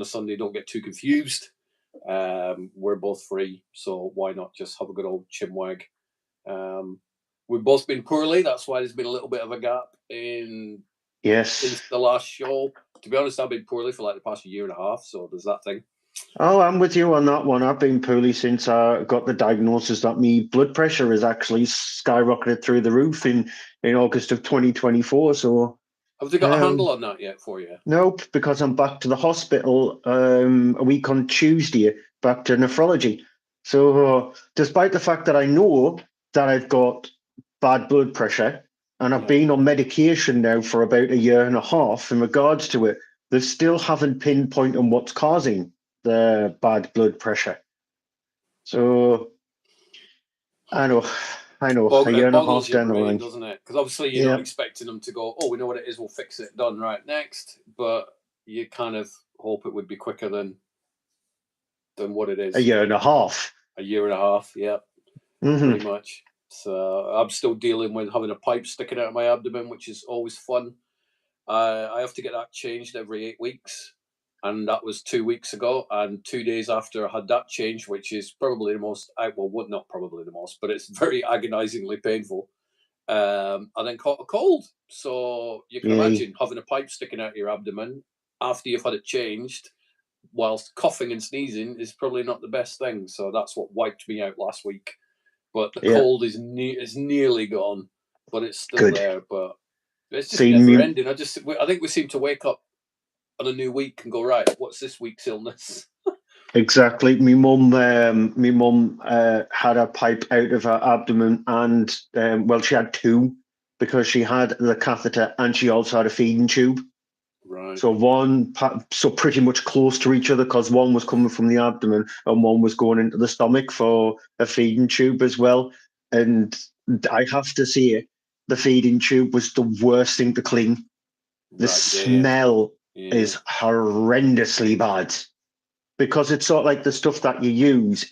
a Sunday. Don't get too confused. We're both free, so why not just have a good old chinwag? We've both been poorly. That's why there's been a little bit of a gap since the last show. To be honest, I've been poorly for like the past year and a half, so there's that thing. Oh, I'm with you on that one. I've been poorly since I got the diagnosis that my blood pressure has actually skyrocketed through the roof in August of 2024. So have they got a handle on that yet for you? Nope, because I'm back to the hospital a week on Tuesday, back to nephrology. So despite the fact that I know that I've got bad blood pressure and I've been on medication now for about a year and a half in regards to it, they still haven't pinpointed what's causing the bad blood pressure. So I know, a year and a half down the line, doesn't it? Because obviously you're not expecting them to go, oh, we know what it is, we'll fix it, done, right, next. But you kind of hope it would be quicker than what it is. A year and a half. Yeah, pretty much. So I'm still dealing with having a pipe sticking out of my abdomen, which is always fun. I have to get that changed every 8 weeks, and that was 2 weeks ago. And 2 days after I had that changed, which is probably the most, not probably the most, but it's very agonizingly painful. I then caught a cold. So you can imagine having a pipe sticking out your abdomen after you've had it changed, whilst coughing and sneezing, is probably not the best thing. So that's what wiped me out last week. But the cold is nearly gone, but it's still there. But it's just never ending. I think we seem to wake up on a new week and go, right, what's this week's illness? Exactly. My mum had a pipe out of her abdomen, and she had two, because she had the catheter and she also had a feeding tube. Right. So pretty much close to each other, because one was coming from the abdomen and one was going into the stomach for a feeding tube as well. And I have to say, the feeding tube was the worst thing to clean. The smell is horrendously bad, because it's sort of like the stuff that you use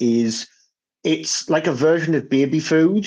it's like a version of baby food,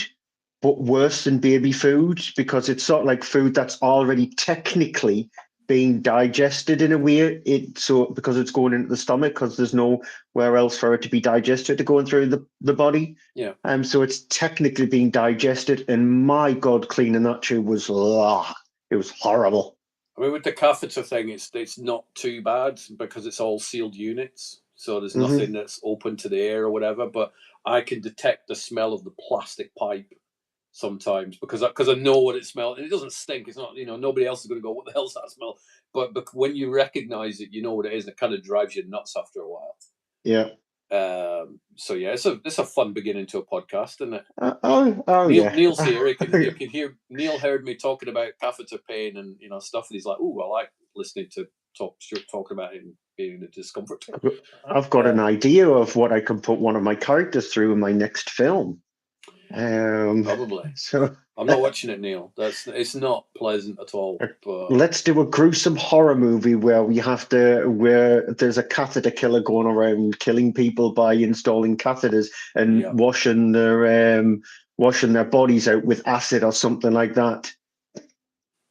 but worse than baby food, because it's sort of like food that's already technically being digested in a way. Because it's going into the stomach, because there's nowhere else for it to be digested to go through the body. Yeah. So it's technically being digested, and my God, cleaning that tube was it was horrible. I mean, with the catheter thing, it's not too bad because it's all sealed units, so there's nothing that's open to the air or whatever. But I can detect the smell of the plastic pipe sometimes because I know what it smells, and it doesn't stink. It's not, nobody else is going to go, what the hell's that smell? But when you recognize it, you know what it is, and it kind of drives you nuts after a while. Yeah. So yeah, it's a fun beginning to a podcast, isn't it? Neil's here. You can hear Neil heard me talking about catheter pain and stuff, and he's like, "Oh, I like listening to Stuart talking about it and being in the discomfort." I've got an idea of what I can put one of my characters through in my next film. Probably. So I'm not watching it, Neil. It's not pleasant at all. But let's do a gruesome horror movie where there's a catheter killer going around killing people by installing catheters and washing their bodies out with acid or something like that.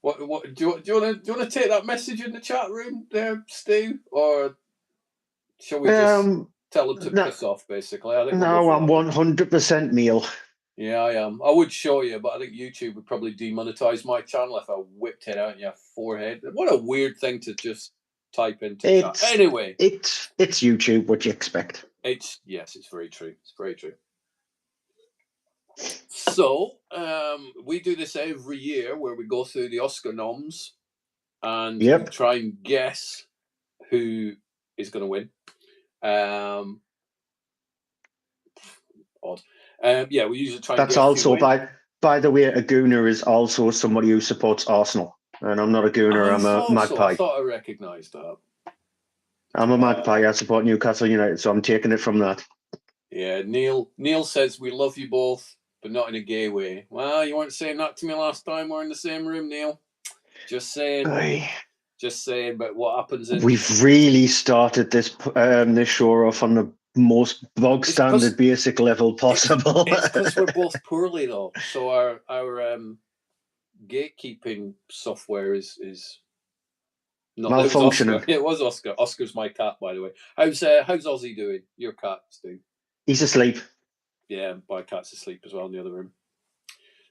What do you want to take that message in the chat room there, Stu, or shall we just tell them to piss off? Basically, I think no, I'm 100% Neil. Yeah, I am. I would show you, but I think YouTube would probably demonetize my channel if I whipped it out in your forehead. What a weird thing to just type into chat. Anyway, it's YouTube. What you expect? It's very true. It's very true. So we do this every year where we go through the Oscar noms and we try and guess who is going to win. Odd. We usually try. That's also by the way, a gooner is also somebody who supports Arsenal, and I'm not a gooner. I'm a Magpie. I thought I recognised that. I'm a Magpie. I support Newcastle United, so I'm taking it from that. Yeah, Neil says we love you both, but not in a gay way. Well, you weren't saying that to me last time we're in the same room, Neil. Just saying. Just saying. But what happens is we've really started this show off on the most bog standard basic level possible. It's because we're both poorly though, so our gatekeeping software is No, it was Oscar. Malfunctioning. It was Oscar. Oscar's my cat, by the way. How's Ozzy doing? Your cat, Stu? He's asleep. Yeah, my cat's asleep as well in the other room.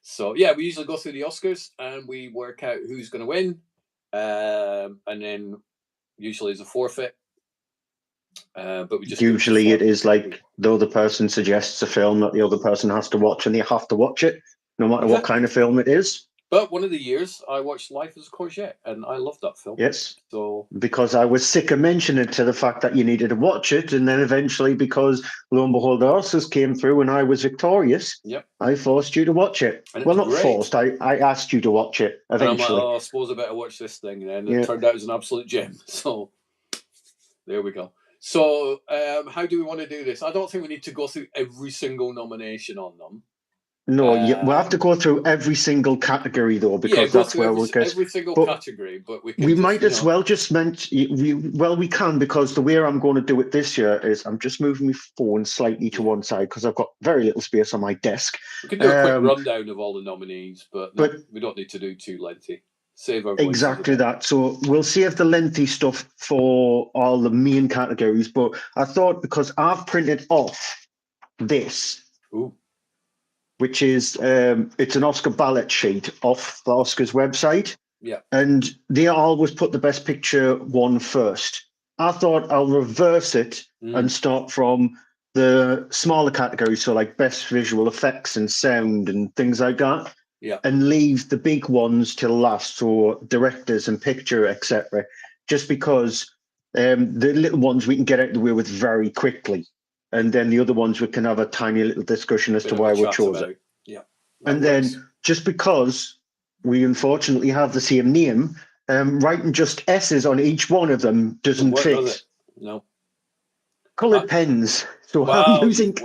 So yeah, we usually go through the Oscars and we work out who's going to win, and then usually there's a forfeit. But we just usually it is like the other person suggests a film that the other person has to watch, and they have to watch it, no matter what kind of film it is. But one of the years I watched Life as a Courgette, and I loved that film. Yes. So because I was sick of mentioning it to the fact that you needed to watch it, and then eventually, because lo and behold, the Oscars came through and I was victorious, yep, I forced you to watch it. Well, not great. Forced. I asked you to watch it eventually. And I'm like, oh, I suppose I better watch this thing, and it turned out it was an absolute gem. So there we go. So how do we want to do this? I don't think we need to go through every single nomination on them. No, we'll have to go through every single category though, because that's where we'll get every single category. But we might as well just mention. Well, we can, because the way I'm going to do it this year is I'm just moving my phone slightly to one side because I've got very little space on my desk. We can do a quick rundown of all the nominees, but we don't need to do too lengthy. Save our voices exactly that. So we'll save the lengthy stuff for all the main categories. But I thought, because I've printed off this. Ooh. Which is it's an Oscar ballot sheet off the Oscars website. Yeah. And they always put the best picture one first. I thought I'll reverse it and start from the smaller categories, so like best visual effects and sound and things like that. Yeah. And leave the big ones till last, so directors and picture, etc. Just because the little ones we can get out of the way with very quickly. And then the other ones we can have a tiny little discussion as to why we chose it. Yeah. And then just because we unfortunately have the same name, writing just S's on each one of them doesn't fit. No. Coloured pens. So I'm using.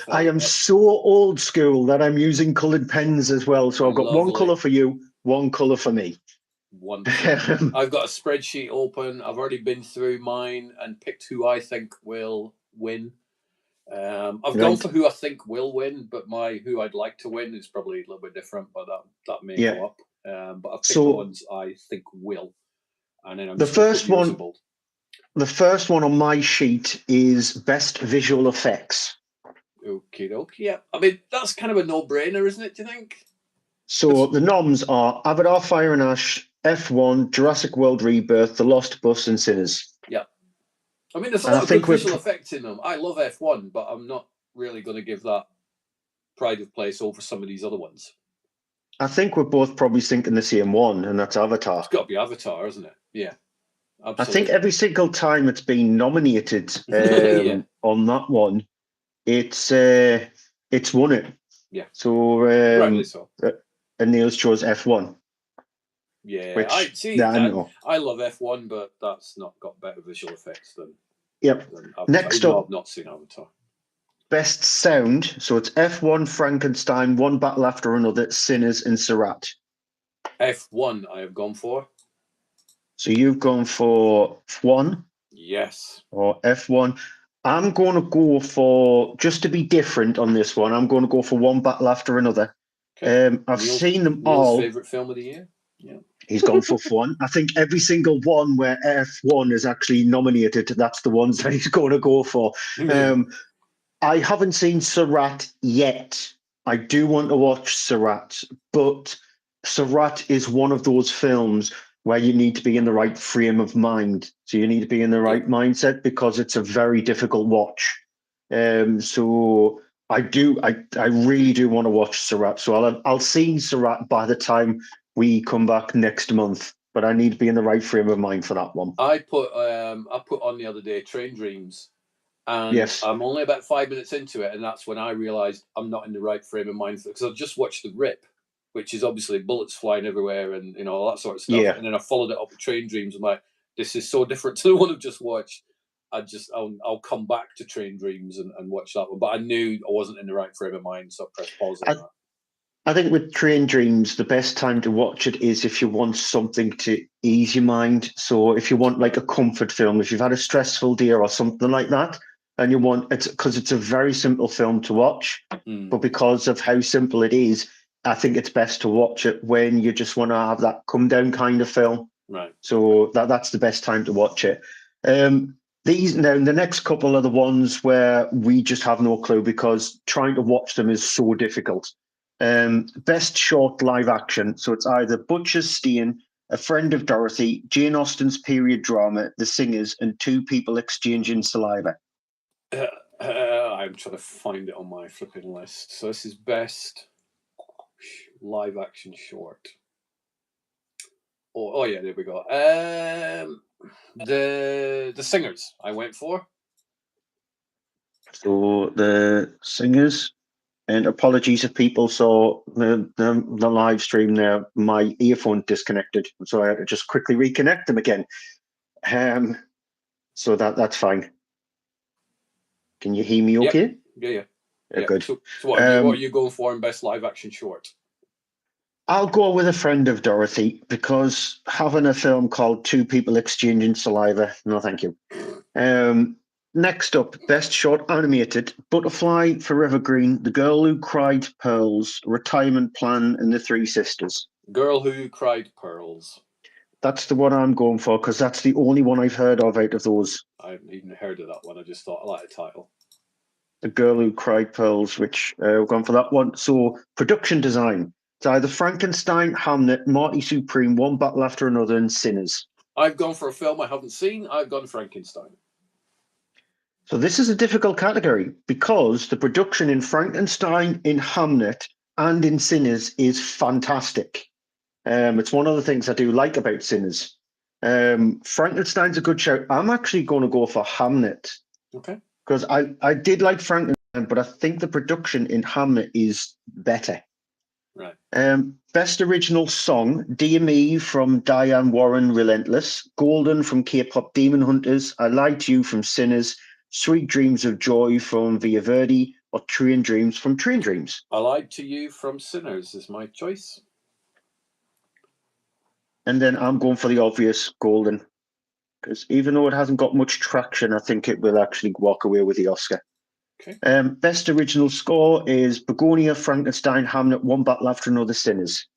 I am so old school that I'm using coloured pens as well. So I've got one colour for you, one colour for me. Wonderful. I've got a spreadsheet open. I've already been through mine and picked who I think will win. I've gone for who I think will win, but who I'd like to win is probably a little bit different, but that may go up. But I've picked the ones I think will, and then I'm the first one. The first one on my sheet is best visual effects. Okay, yeah. I mean, that's kind of a no-brainer, isn't it? Do you think? So the noms are Avatar: Fire and Ash, F1, Jurassic World: Rebirth, The Lost Bus, and Sinners. Yeah. I mean, there's a lot of good visual effects in them. I love F1, but I'm not really going to give that pride of place over some of these other ones. I think we're both probably thinking the same one, and that's Avatar. It's got to be Avatar, isn't it? Yeah, absolutely. I think every single time it's been nominated on that one, it's won it. Yeah. So, rightly so. And Neil's chose F1. Yeah, which, I love F1, but that's not got better visual effects than. Yep. Next up, I've not seen Avatar. Best sound. So it's F1, Frankenstein, One Battle After Another, Sinners, and Surratt. F1 I have gone for. So you've gone for F1? Yes. Or F1. I'm going to go for, just to be different on this one, I'm going to go for One Battle After Another. Okay. I've seen them all. Neil's favourite film of the year? Yeah. He's gone for F1. I think every single one where F1 is actually nominated, that's the ones that he's going to go for. I haven't seen Surratt yet. I do want to watch Surratt, but Surratt is one of those films where you need to be in the right frame of mind. So you need to be in the right mindset, because it's a very difficult watch. So I really do want to watch Surratt. So I'll see Surratt by the time we come back next month, but I need to be in the right frame of mind for that one. I put on the other day Train Dreams, and I'm only about 5 minutes into it, and that's when I realised I'm not in the right frame of mind, because I've just watched The Rip, which is obviously bullets flying everywhere and all that sort of stuff. Yeah. And then I followed it up with Train Dreams. I'm like, this is so different to the one I've just watched. I'll come back to Train Dreams and watch that one. But I knew I wasn't in the right frame of mind, so I pressed pause on that. I think with Train Dreams, the best time to watch it is if you want something to ease your mind. So if you want like a comfort film, if you've had a stressful day or something like that, and you want it, because it's a very simple film to watch, but because of how simple it is, I think it's best to watch it when you just want to have that come down kind of film. Right. So that's the best time to watch it. These now the next couple are the ones where we just have no clue because trying to watch them is so difficult. Best short live action. So it's either Butcher's Stain, A Friend of Dorothy, Jane Austen's period drama, The Singers, and Two People Exchanging Saliva. I'm trying to find it on my flipping list. So this is best live action short. Oh yeah, there we go. The Singers I went for. So the Singers, and apologies if people saw the live stream there. My earphone disconnected, so I had to just quickly reconnect them again. So that's fine. Can you hear me okay? Yeah. Good. So what are you going for in best live action short? I'll go with A Friend of Dorothy because having a film called Two People Exchanging Saliva, no thank you. Next up, best short animated, Butterfly, Forever Green, The Girl Who Cried Pearls, Retirement Plan, and The Three Sisters. Girl Who Cried Pearls. That's the one I'm going for because that's the only one I've heard of out of those. I haven't even heard of that one. I just thought I like the title. The Girl Who Cried Pearls, which we're going for that one. So production design. It's either Frankenstein, Hamnet, Marty Supreme, One Battle After Another, and Sinners. I've gone for a film I haven't seen. I've gone Frankenstein. So this is a difficult category because the production in Frankenstein, in Hamnet, and in Sinners is fantastic. It's one of the things I do like about Sinners. Frankenstein's a good shout. I'm actually going to go for Hamnet. Okay. Because I did like Frankenstein, but I think the production in Hamlet is better. Right. Best original song, Dear Me from Diane Warren, Relentless, Golden from K-pop Demon Hunters, I Lied to You from Sinners, Sweet Dreams of Joy from Via Verde, or Train Dreams from Train Dreams. I Lied to You from Sinners is my choice. And then I'm going for the obvious, Golden. Because even though it hasn't got much traction, I think it will actually walk away with the Oscar. Okay. Best original score is Begonia, Frankenstein, Hamlet, One Battle After Another, Sinners.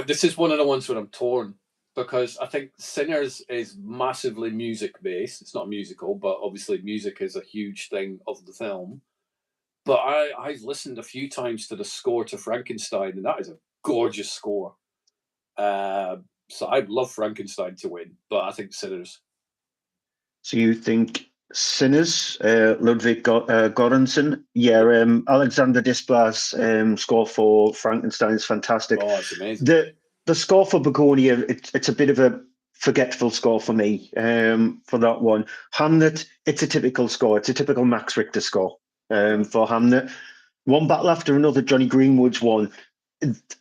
This is one of the ones where I'm torn because I think Sinners is massively music based. It's not a musical, but obviously music is a huge thing of the film. But I've listened a few times to the score to Frankenstein, and that is a gorgeous score. So I'd love Frankenstein to win, but I think Sinners. So you think Sinners, Ludwig Göransson? Yeah, Alexander Desplat's score for Frankenstein is fantastic. Oh, it's amazing. The score for Begonia, it's a bit of a forgetful score for me for that one. Hamlet, it's a typical score. It's a typical Max Richter score for Hamlet. One Battle After Another, Johnny Greenwood's one.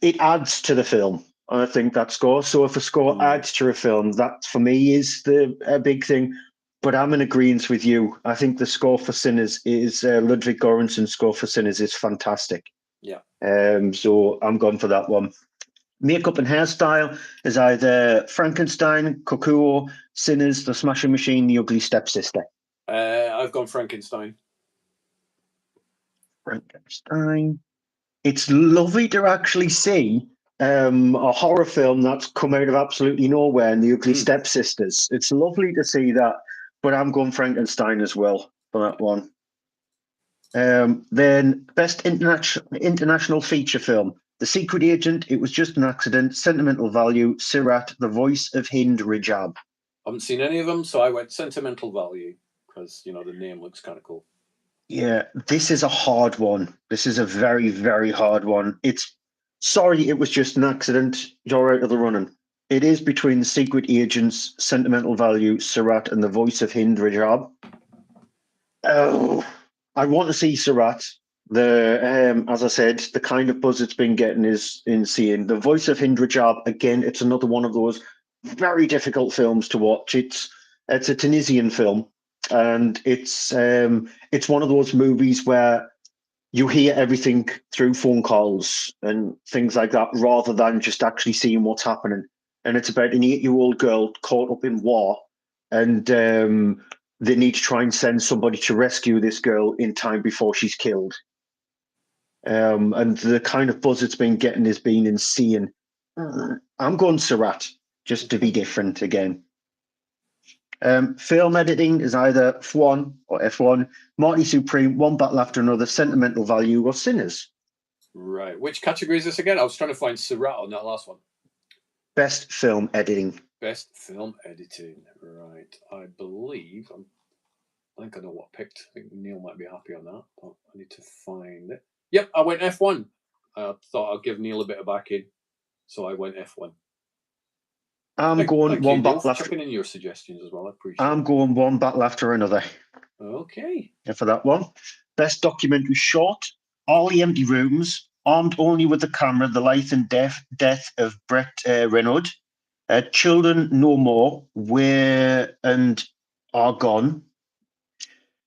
It adds to the film. I think that score. So if a score adds to a film, that for me is a big thing. But I'm in agreement with you. I think the score for Sinners is Ludwig Göransson's score for Sinners is fantastic. Yeah. So I'm going for that one. Makeup and hairstyle is either Frankenstein, Kokuo, Sinners, The Smashing Machine, The Ugly Stepsister. I've gone Frankenstein. Frankenstein. It's lovely to actually see a horror film that's come out of absolutely nowhere in The Ugly Stepsisters. It's lovely to see that, but I'm going Frankenstein as well for that one. Then best international feature film. The Secret Agent, It Was Just an Accident, Sentimental Value, Sirat, The Voice of Hind Rajab. I haven't seen any of them, so I went Sentimental Value because, the name looks kind of cool. Yeah, this is a hard one. This is a very, very hard one. Sorry, it was just an accident. You're out of the running. It is between The Secret Agents, Sentimental Value, Sirat, and The Voice of Hind Rajab. Oh, I want to see Sirat. As I said, the kind of buzz it's been getting is insane. The Voice of Hind Rajab, again, it's another one of those very difficult films to watch. It's a Tunisian film, and it's one of those movies where you hear everything through phone calls and things like that, rather than just actually seeing what's happening. And it's about an 8-year-old girl caught up in war, and they need to try and send somebody to rescue this girl in time before she's killed. And the kind of buzz it's been getting has been insane. I'm going Sirat. just to be different again. Film editing is either F1 or F1, Marty Supreme, One Battle After Another, Sentimental Value, or Sinners. Right. Which category is this again? I was trying to find Surratt on that last one. Best film editing. Best film editing. Right. I believe I think I know what I picked. I think Neil might be happy on that, but I need to find it. Yep, I went F1. I thought I'd give Neil a bit of backing, so I went F1. I'm going One Battle After. Chucking in your suggestions as well. I appreciate. I'm going One Battle After Another. Okay. And for that one, best documentary short: All the Empty Rooms, Armed Only with the Camera: The Life and Death of Brett Renaud, Children No More, Where and Are Gone,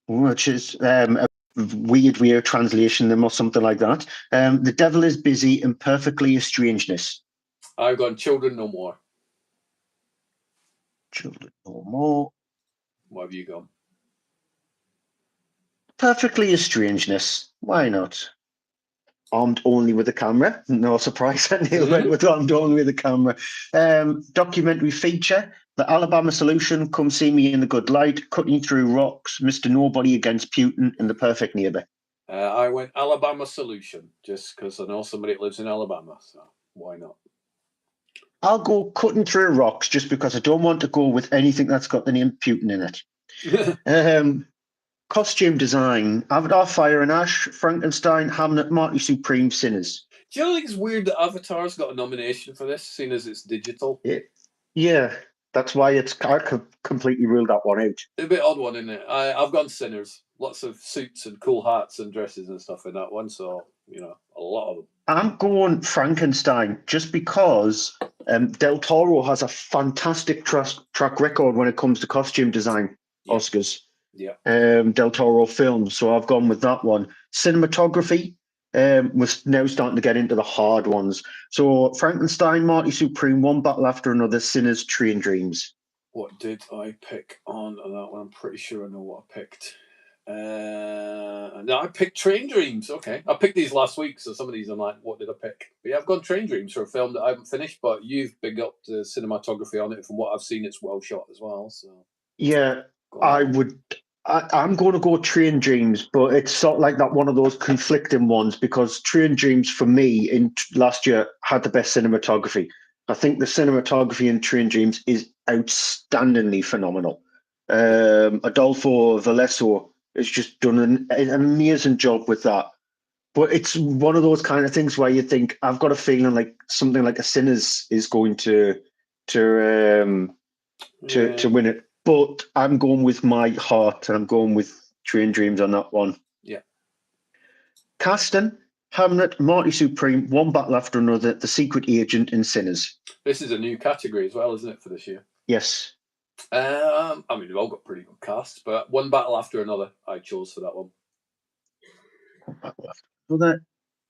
which is a weird translation or something like that. The Devil is Busy and Perfectly a Strangeness. I've gone Children No More. Children No More. What have you gone? Perfectly a Strangeness. Why not? Armed Only with the Camera. No surprise that Neil went with Armed Only with the Camera. Documentary feature: The Alabama Solution, Come See Me in the Good Light, Cutting Through Rocks, Mr. Nobody Against Putin, and The Perfect Neighbor. I went Alabama Solution, just because I know somebody that lives in Alabama, so why not? I'll go Cutting Through Rocks, just because I don't want to go with anything that's got the name Putin in it. Costume design: Avatar, Fire and Ash, Frankenstein, Hamlet, Marty Supreme, Sinners. Do you know, think it's weird that Avatar's got a nomination for this, seeing as it's digital? Yeah, that's why I completely ruled that one out. A bit odd one, isn't it? I've gone Sinners. Lots of suits and cool hats and dresses and stuff in that one, so, a lot of them. I'm going Frankenstein, just because Del Toro has a fantastic track record when it comes to costume design, Oscars. Yeah. Del Toro films, so I've gone with that one. Cinematography, we're now starting to get into the hard ones. So Frankenstein, Marty Supreme, One Battle After Another, Sinners, Train Dreams. What did I pick on that one? I'm pretty sure I know what I picked. No, I picked Train Dreams. Okay. I picked these last week, so some of these I'm like, what did I pick? But yeah, I've gone Train Dreams for a film that I haven't finished, but you've big up the cinematography on it. From what I've seen, it's well shot as well. So yeah, I'm going to go Train Dreams, but it's sort of like that one of those conflicting ones, because Train Dreams for me in last year had the best cinematography. I think the cinematography in Train Dreams is outstandingly phenomenal. Adolfo Valeso has just done an amazing job with that. But it's one of those kind of things where you think, I've got a feeling like something like a Sinners is going to win it. But I'm going with my heart, and I'm going with Train Dreams on that one. Yeah. Caston, Hamlet, Marty Supreme, One Battle After Another, The Secret Agent, and Sinners. This is a new category as well, isn't it, for this year? Yes. I mean, they've all got pretty good casts, but One Battle After Another, I chose for that one. One Battle After Another.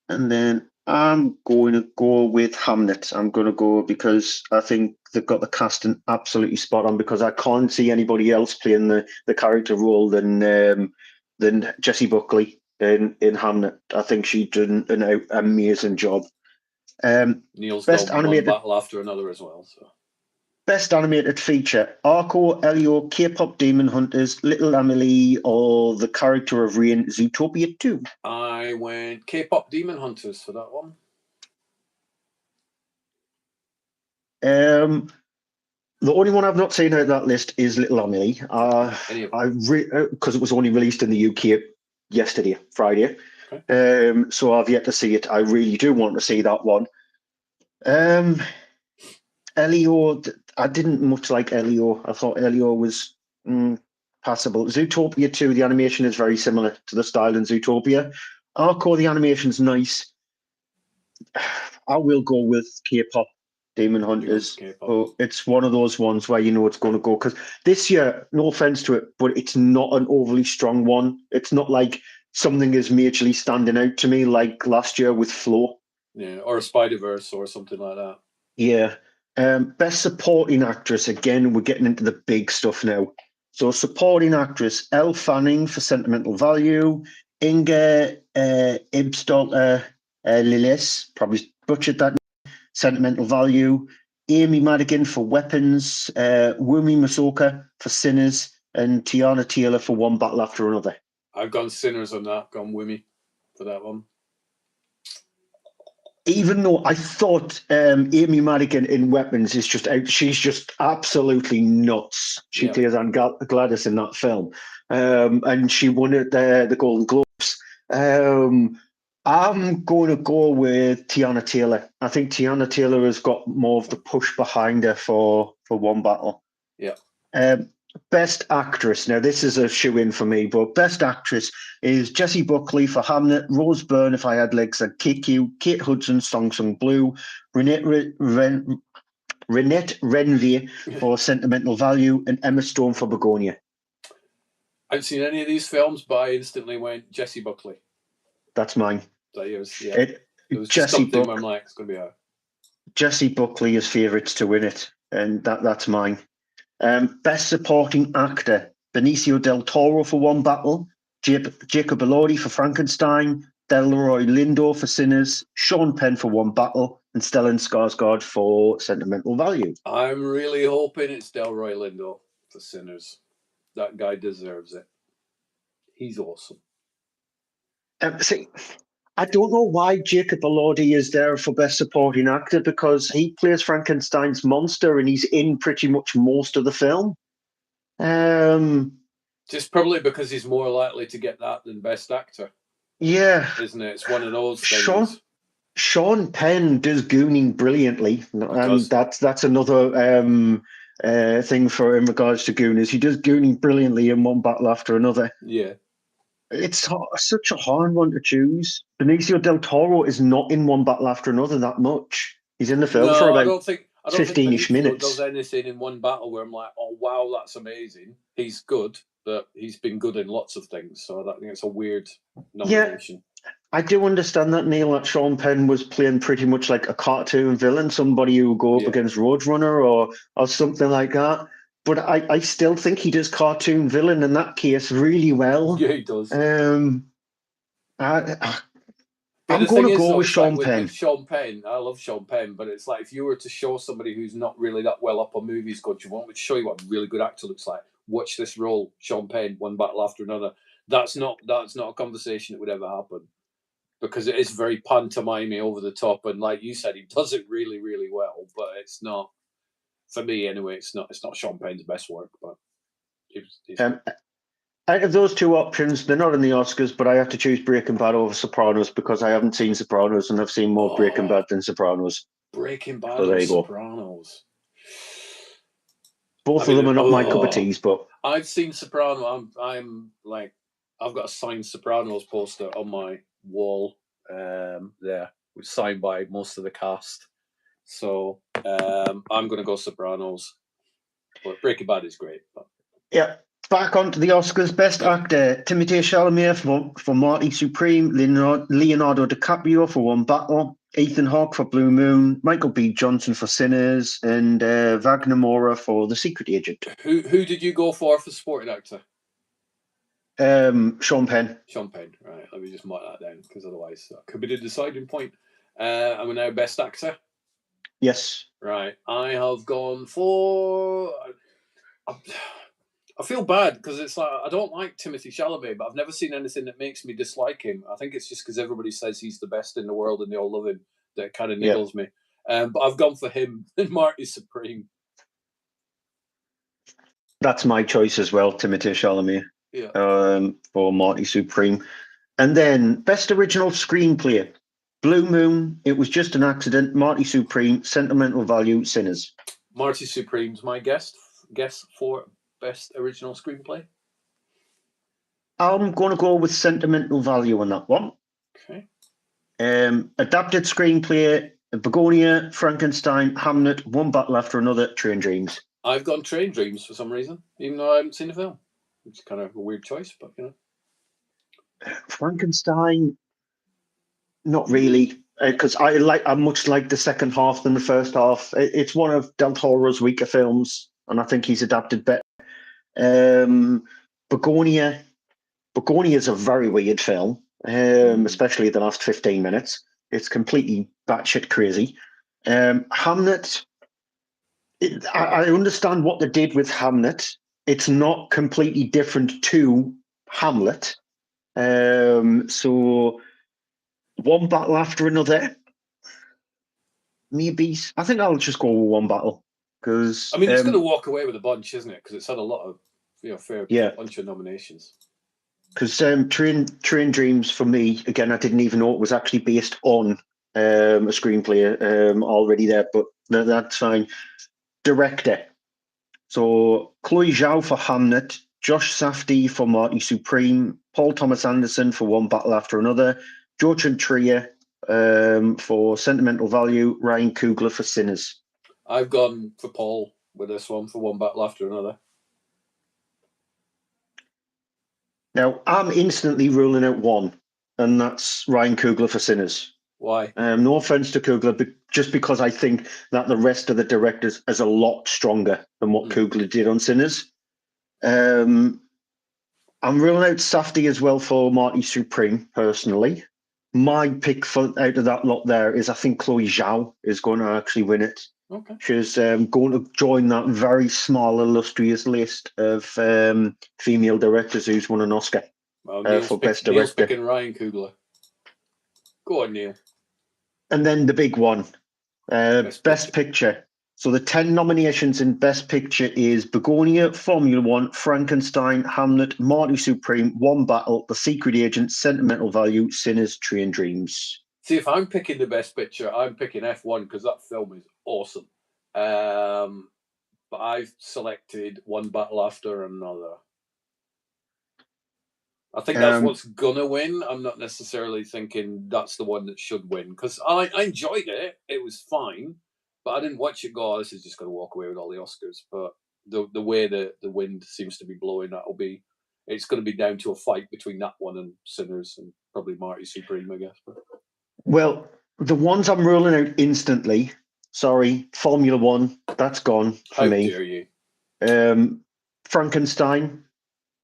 And then I'm going to go with Hamlet. I'm going to go because I think they've got the casting absolutely spot on, because I can't see anybody else playing the character role than Jessie Buckley in Hamlet. I think she did an amazing job. Neil's best animated One Battle After Another as well. So. Best animated feature: Arco, Elio, K-pop Demon Hunters, Little Amelie, or The Character of Rain, Zootopia 2. I went K-pop Demon Hunters for that one. The only one I've not seen out of that list is Little Amelie. Because it was only released in the UK yesterday, Friday. Okay. So I've yet to see it. I really do want to see that one. Elio, I didn't much like Elio. I thought Elio was passable. Zootopia 2, the animation is very similar to the style in Zootopia. Arco, the animation's nice. I will go with K-pop Demon Hunters. But it's one of those ones where you know it's going to go. Because this year, no offense to it, but it's not an overly strong one. It's not like something is majorly standing out to me like last year with Flow. Yeah, or a Spider-Verse or something like that. Yeah. Best supporting actress, again, we're getting into the big stuff now. So supporting actress: Elle Fanning for Sentimental Value, Inga Ibsdottir Lillis, probably butchered that, Sentimental Value, Amy Madigan for Weapons, Wumi Masoka for Sinners, and Tiana Taylor for One Battle After Another. I've gone Sinners on that, gone Wumi for that one. Even though I thought Amy Madigan in Weapons is just out, she's just absolutely nuts. She plays Anne Gladys in that film, and she won it the Golden Globes. I'm going to go with Tiana Taylor. I think Tiana Taylor has got more of the push behind her for One Battle. Yeah. Best actress. Now, this is a shoe-in for me, but best actress is Jessie Buckley for Hamnet, Rose Byrne, If I Had Legs, I'd Kick You, Kate Hudson, Song Sung Blue, Renette Renvier for Sentimental Value, and Emma Stone for Begonia. I haven't seen any of these films, but I instantly went Jessie Buckley. That's mine. So it was just something where I'm like, it's going to be her. Jessie Buckley is favourites to win it, and that's mine. Best Supporting Actor, Benicio del Toro for One Battle, Jacob Elordi for Frankenstein, Delroy Lindo for Sinners, Sean Penn for One Battle, and Stellan Skarsgård for Sentimental Value. I'm really hoping it's Delroy Lindo for Sinners. That guy deserves it. He's awesome. See, I don't know why Jacob Elordi is there for Best Supporting Actor, because he plays Frankenstein's monster and he's in pretty much most of the film. Just probably because he's more likely to get that than Best Actor. Yeah. Isn't it? It's one of those things. Sean Penn does Gooning brilliantly. And that's another thing for in regards to Gooners. He does Gooning brilliantly in One Battle After Another. Yeah. It's such a hard one to choose. Benicio del Toro is not in One Battle After Another that much. He's in the film for about 15-ish minutes. Does anything in One Battle where I'm like, oh wow, that's amazing. He's good, but he's been good in lots of things. So I think it's a weird nomination. Yeah, I do understand that, Neil, that Sean Penn was playing pretty much like a cartoon villain, somebody who would go up against Roadrunner or something like that. But I still think he does cartoon villain in that case really well. Yeah, he does. I'm going to go with Sean Penn. With Sean Penn, I love Sean Penn, but it's like if you were to show somebody who's not really that well up on movies, God, you want me to show you what a really good actor looks like. Watch this role, Sean Penn, One Battle After Another. That's not a conversation that would ever happen, because it is very pantomime over the top, and like you said, he does it really, really well. But it's not, for me anyway. It's not Sean Penn's best work, but out of those two options, they're not in the Oscars, but I have to choose Breaking Bad over Sopranos because I haven't seen Sopranos and I've seen more Breaking Bad than Sopranos. Breaking Bad and Sopranos. Both of them are not my cup of teas, but I've seen Sopranos. I'm like, I've got a signed Sopranos poster on my wall there, which is signed by most of the cast. So I'm going to go Sopranos. But Breaking Bad is great. But. Yeah. Back onto the Oscars. Best Actor, Timothée Chalamet for Marty Supreme, Leonardo DiCaprio for One Battle, Ethan Hawke for Blue Moon, Michael B. Johnson for Sinners, and Wagner Moura for The Secret Agent. Who did you go for supporting actor? Sean Penn. Sean Penn, right. Let me just mark that down, because otherwise that could be the deciding point. And we're now Best Actor? Yes. Right. I have gone for... I feel bad because it's like I don't like Timothée Chalamet, but I've never seen anything that makes me dislike him. I think it's just because everybody says he's the best in the world and they all love him that kind of niggles me. But I've gone for him and Marty Supreme. That's my choice as well, Timothée Chalamet. Yeah. For Marty Supreme. And then Best Original Screenplay, Blue Moon, It Was Just an Accident, Marty Supreme, Sentimental Value, Sinners. Marty Supreme's my guess for Best Original Screenplay. I'm going to go with Sentimental Value on that one. Okay. Adapted Screenplay, Begonia, Frankenstein, Hamnet, One Battle After Another, Train Dreams. I've gone Train Dreams for some reason, even though I haven't seen the film. It's kind of a weird choice, but you know. Frankenstein, not really, because I much like the second half than the first half. It's one of Del Toro's weaker films, and I think he's adapted better. Begonia is a very weird film, especially the last 15 minutes. It's completely batshit crazy. Hamnet, I understand what they did with Hamnet. It's not completely different to Hamlet. So one battle after another. Maybe I think I'll just go with one battle because I mean, it's going to walk away with a bunch, isn't it? Because it's had a lot of, fair bunch of nominations. Because Train Dreams for me, again, I didn't even know it was actually based on a screenplay already there, but that's fine. Director. So Chloe Zhao for Hamnet, Josh Safdie for Marty Supreme, Paul Thomas Anderson for One Battle After Another, Jochen Trier for Sentimental Value, Ryan Coogler for Sinners. I've gone for Paul with this one for One Battle After Another. Now, I'm instantly ruling out one, and that's Ryan Coogler for Sinners. Why? No offense to Coogler, but just because I think that the rest of the directors is a lot stronger than what Coogler did on Sinners. I'm ruling out Safdie as well for Marty Supreme, personally. My pick for out of that lot there is I think Chloe Zhao is going to actually win it. Okay. She's going to join that very small, illustrious list of female directors who's won an Oscar well, for Best Director. Neil's picking Ryan Coogler. Go on, Neil. And then the big one, Best Picture. So the 10 nominations in Best Picture is Begonia, Formula One, Frankenstein, Hamlet, Marty Supreme, One Battle, The Secret Agent, Sentimental Value, Sinners, Train Dreams. See, if I'm picking the Best Picture, I'm picking F1 because that film is awesome. But I've selected One Battle After Another. I think that's what's gonna win. I'm not necessarily thinking that's the one that should win because I enjoyed it. It was fine, but I didn't watch it go, oh, this is just going to walk away with all the Oscars. But the way the wind seems to be blowing, it's going to be down to a fight between that one and Sinners and probably Marty Supreme, I guess. But. Well, the ones I'm ruling out instantly, sorry, Formula One, that's gone for me. How dare you? Frankenstein,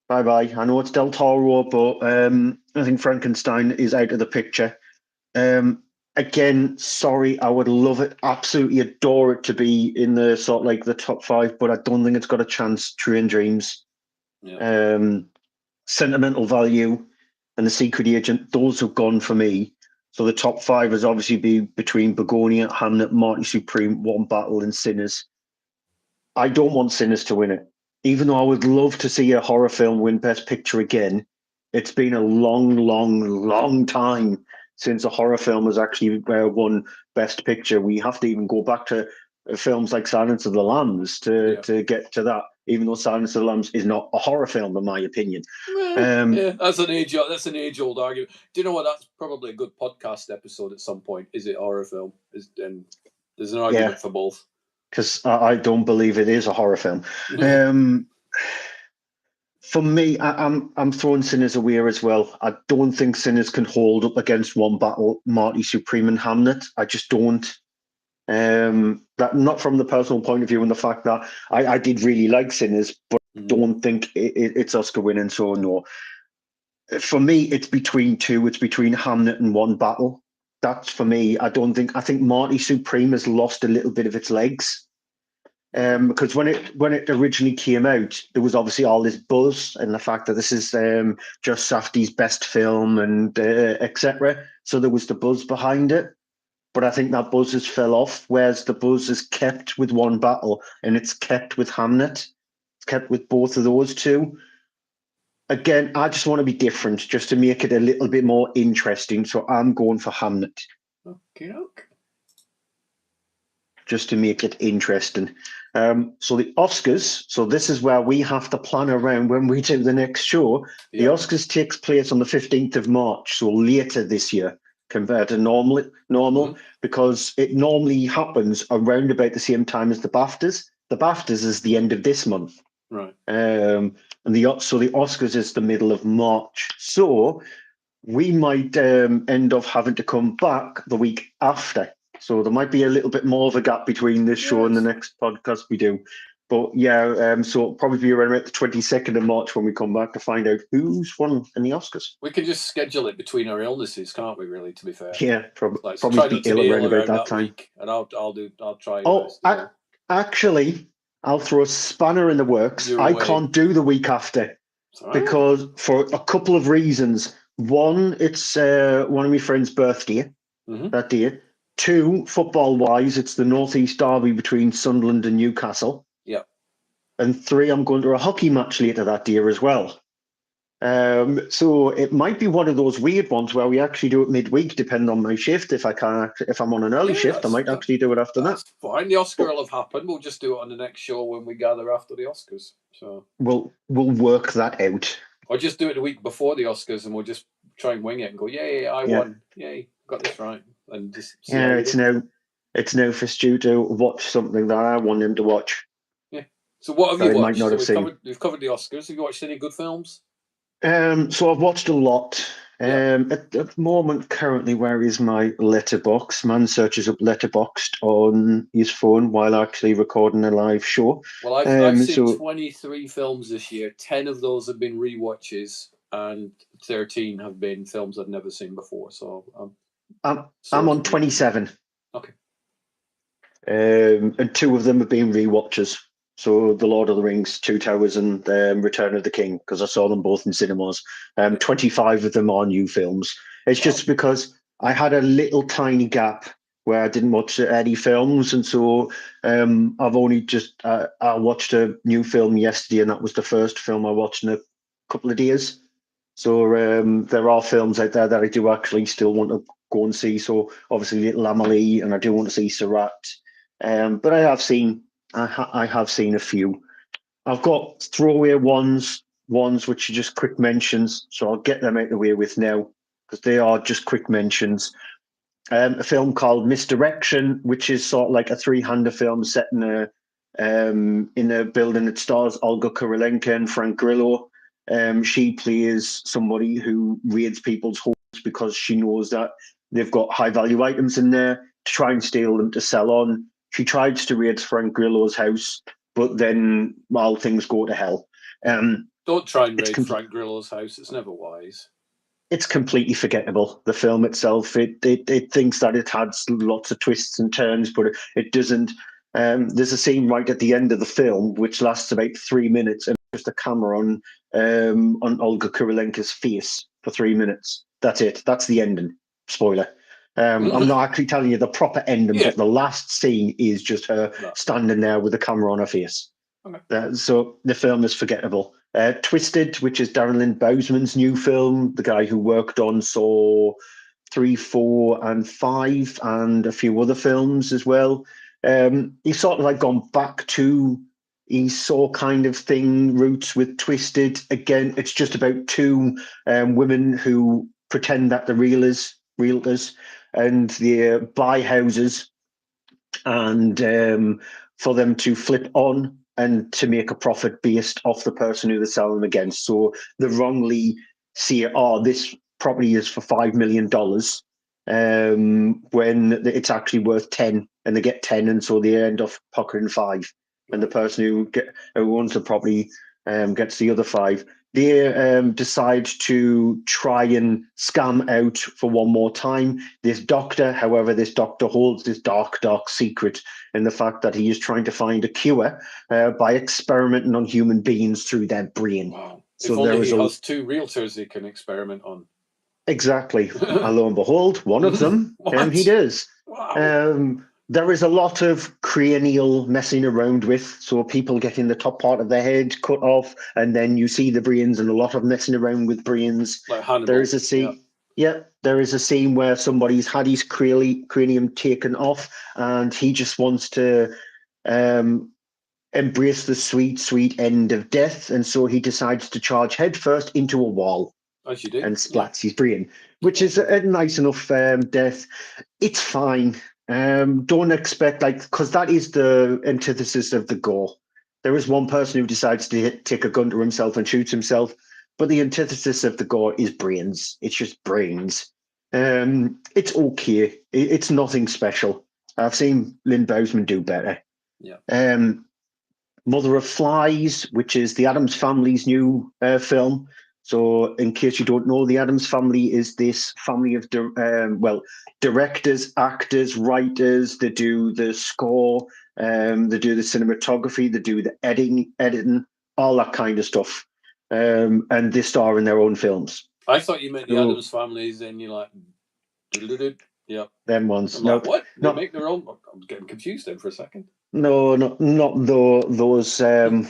bye-bye. I know it's Del Toro, but I think Frankenstein is out of the picture. Again, sorry, I would love it, absolutely adore it to be in the sort of like the top 5, but I don't think it's got a chance. Train Dreams, Sentimental Value, and The Secret Agent, those have gone for me. So the top 5 has obviously been between Begonia, Hamlet, Marty Supreme, One Battle, and Sinners. I don't want Sinners to win it, even though I would love to see a horror film win Best Picture again. It's been a long, long, long time since a horror film has actually won Best Picture. We have to even go back to films like Silence of the Lambs to get to that, even though Silence of the Lambs is not a horror film, in my opinion. That's an age-old argument. Do you know what? That's probably a good podcast episode at some point. Is it a horror film? There's an argument for both. Because I don't believe it is a horror film. For me, I'm throwing Sinners away as well. I don't think Sinners can hold up against One Battle, Marty Supreme, and Hamlet. I just don't. That not from the personal point of view, and the fact that I did really like Sinners, but don't think it's Oscar winning. So no. For me, it's between two. It's between Hamlet and One Battle. That's for me. I think Marty Supreme has lost a little bit of its legs. Because when it originally came out, there was obviously all this buzz and the fact that this is Josh Safdie's best film and etc. So there was the buzz behind it, but I think that buzz has fell off. Whereas the buzz is kept with One Battle and it's kept with Hamlet. It's kept with both of those two. Again, I just want to be different, just to make it a little bit more interesting. So I'm going for Hamlet. Okay. Just to make it interesting. So the Oscars, so this is where we have to plan around when we do the next show. The Oscars takes place on the 15th of March, so later this year compared to normal, because it normally happens around about the same time as the BAFTAs. The BAFTAs is the end of this month. Right. So the Oscars is the middle of March. So we might end up having to come back the week after. So there might be a little bit more of a gap between this show and the next podcast we do. But so it'll probably be around about the 22nd of March when we come back to find out who's won in the Oscars. We can just schedule it between our illnesses, can't we, really, to be fair? Yeah, probably be ill around about that time. Week, and I'll try. Oh, Actually, I'll throw a spanner in the works. You're I away. can't do the week after All right. because for a couple of reasons. One, it's one of my friend's birthday that day. Two, football-wise, it's the Northeast Derby between Sunderland and Newcastle. Yeah. And three, I'm going to a hockey match later that year as well. So it might be one of those weird ones where we actually do it midweek, depending on my shift. If I'm on an early shift, I might actually do it after that. That's fine. The Oscar will have happened. We'll just do it on the next show when we gather after the Oscars. So we'll work that out. Or just do it the week before the Oscars, and we'll just try and wing it and go, "Yay, I won! Yay, got this right!" And just see it's now for Stu to watch something that I want him to watch. Yeah. So what have you watched? Might not have seen. We've covered the Oscars. Have you watched any good films? So I've watched a lot. At the moment, currently, where is my letterbox? Man searches up Letterboxd on his phone while actually recording a live show. Well, I've seen 23 films this year. 10 of those have been rewatches, and 13 have been films I've never seen before. So I'm on 27. Okay. And 2 of them have been rewatches. So The Lord of the Rings, Two Towers, and Return of the King, because I saw them both in cinemas. 25 of them are new films. It's just because I had a little tiny gap where I didn't watch any films, and so I've only just I watched a new film yesterday, and that was the first film I watched in a couple of days. So there are films out there that I do actually still want to go and see. So obviously Little Amelie, and I do want to see Surat. But I have seen a few. I've got throwaway ones which are just quick mentions, so I'll get them out of the way with now because they are just quick mentions. A film called Misdirection, which is sort of like a three-hander film set in a building that stars Olga Kurylenko and Frank Grillo. She plays somebody who raids people's homes because she knows that they've got high-value items in there to try and steal them to sell on. She tries to raid Frank Grillo's house, but then, well, things go to hell. Don't try and raid Frank Grillo's house. It's never wise. It's completely forgettable. The film itself, it thinks that it has lots of twists and turns, but it doesn't. There's a scene right at the end of the film which lasts about 3 minutes, and just a camera on Olga Kurylenko's face for 3 minutes. That's it. That's the ending. Spoiler. I'm not actually telling you the proper ending, but the last scene is just her standing there with the camera on her face. Okay. So the film is forgettable. Twisted, which is Darren Lynn Bousman's new film, the guy who worked on Saw 3, 4, and 5, and a few other films as well. He's sort of like gone back to his Saw kind of thing roots with Twisted. Again, it's just about 2 women who pretend that they're realtors, and they buy houses and for them to flip on and to make a profit based off the person who they're selling them against. So they wrongly see, this property is for $5 million when it's actually worth 10, and they get 10, and so they end up pocketing 5. And the person who owns the property gets the other 5. They decide to try and scam out for one more time. This doctor holds this dark, dark secret in the fact that he is trying to find a cure by experimenting on human beings through their brain. Wow. So if only he has 2 realtors he can experiment on. Exactly. And lo and behold, one of them, he does. Wow. There is a lot of cranial messing around with, so people getting the top part of their head cut off, and then you see the brains, and a lot of messing around with brains. Like Hannibal. There is a scene. Yeah, there is a scene where somebody's had his cranium taken off, and he just wants to embrace the sweet, sweet end of death, and so he decides to charge headfirst into a wall. As you do. And splats his brain, which is a nice enough death. It's fine. Don't expect, because that is the antithesis of the gore. There is one person who decides to take a gun to himself and shoots himself, but the antithesis of the gore is brains. It's just brains. It's okay. It's nothing special. I've seen Lynn Bousman do better. Yeah. Mother of Flies, which is the Addams Family's new film. So, in case you don't know, the Addams Family is this family of directors, actors, writers. They do the score, They do the cinematography, they do the editing, all that kind of stuff. And they star in their own films. I thought you meant the Addams Families, and you're like, yeah, them ones. I'm like, what? They make their own? I'm getting confused then for a second. No, not those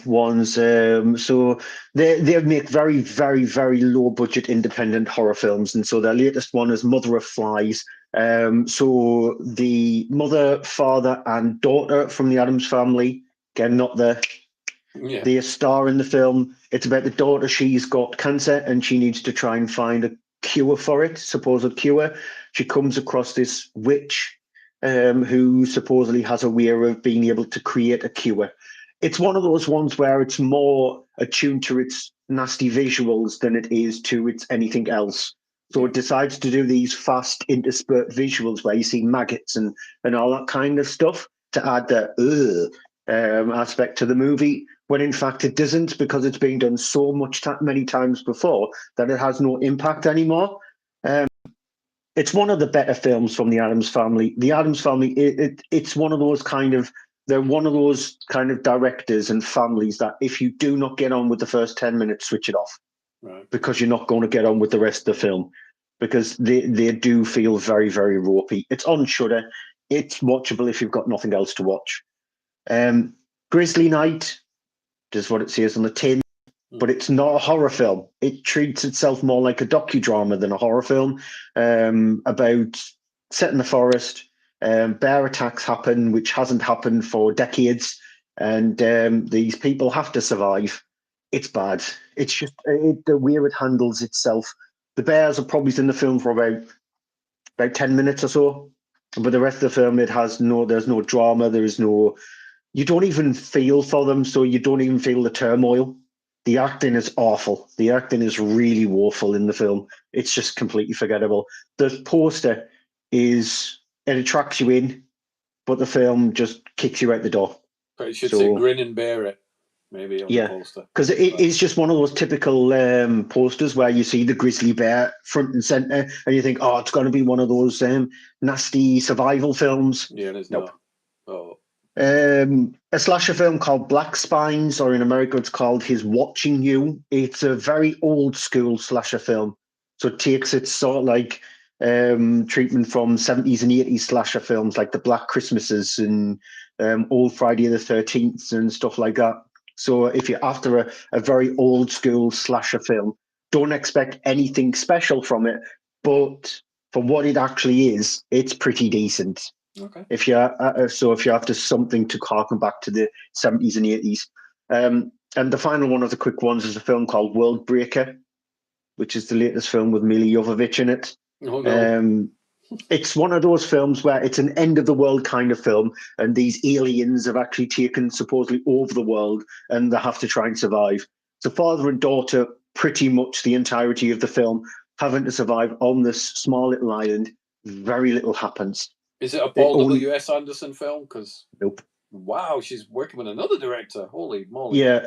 ones. So they make very, very, very low budget independent horror films, and so their latest one is Mother of Flies. So the mother, father, and daughter from the Addams Family, again, not the star in the film. It's about the daughter. She's got cancer and she needs to try and find a cure for it, supposed cure. She comes across this witch who supposedly has a way of being able to create a cure. It's one of those ones where it's more attuned to its nasty visuals than it is to its anything else. So it decides to do these fast interspersed visuals where you see maggots and all that kind of stuff to add the aspect to the movie, when in fact it doesn't, because it's been done so many times before that it has no impact anymore. It's one of the better films from the Addams Family. The Addams Family, it's one of those they're one of those kind of directors and families that if you do not get on with the first 10 minutes, switch it off. Right. Because you're not going to get on with the rest of the film. Because they do feel very, very ropey. It's on Shudder. It's watchable if you've got nothing else to watch. Grizzly Night, just what it says on the tin, but it's not a horror film. It treats itself more like a docudrama than a horror film, about set in the forest. Bear attacks happen, which hasn't happened for decades, and these people have to survive. It's bad. It's just the way it handles itself. The bears are probably in the film for about 10 minutes or so, but the rest of the film, there's no drama. You don't even feel for them, so you don't even feel the turmoil. The acting is awful. The acting is really woeful in the film. It's just completely forgettable. The poster it attracts you in, but the film just kicks you out the door. But it should say grin and bear it, maybe, on the poster. Because it is just one of those typical posters where you see the grizzly bear front and center, and you think, oh, it's going to be one of those nasty survival films. Yeah, it is not. Oh. A slasher film called Black Spines, or in America it's called His Watching You. It's a very old school slasher film. So it takes its sort of like treatment from 70s and 80s slasher films like the Black Christmases and Old Friday the 13th and stuff like that. So if you're after a very old school slasher film, don't expect anything special from it. But for what it actually is, it's pretty decent. Okay. If you're after something to harken back to the 70s and 80s. And the final one of the quick ones is a film called World Breaker, which is the latest film with Mila Jovovich in it. Oh, no. It's one of those films where it's an end of the world kind of film, and these aliens have actually taken supposedly over the world, and they have to try and survive. So father and daughter, pretty much the entirety of the film, having to survive on this small little island. Very little happens. Is it a Paul W.S. Anderson film? Because nope. Wow, she's working with another director. Holy moly! Yeah.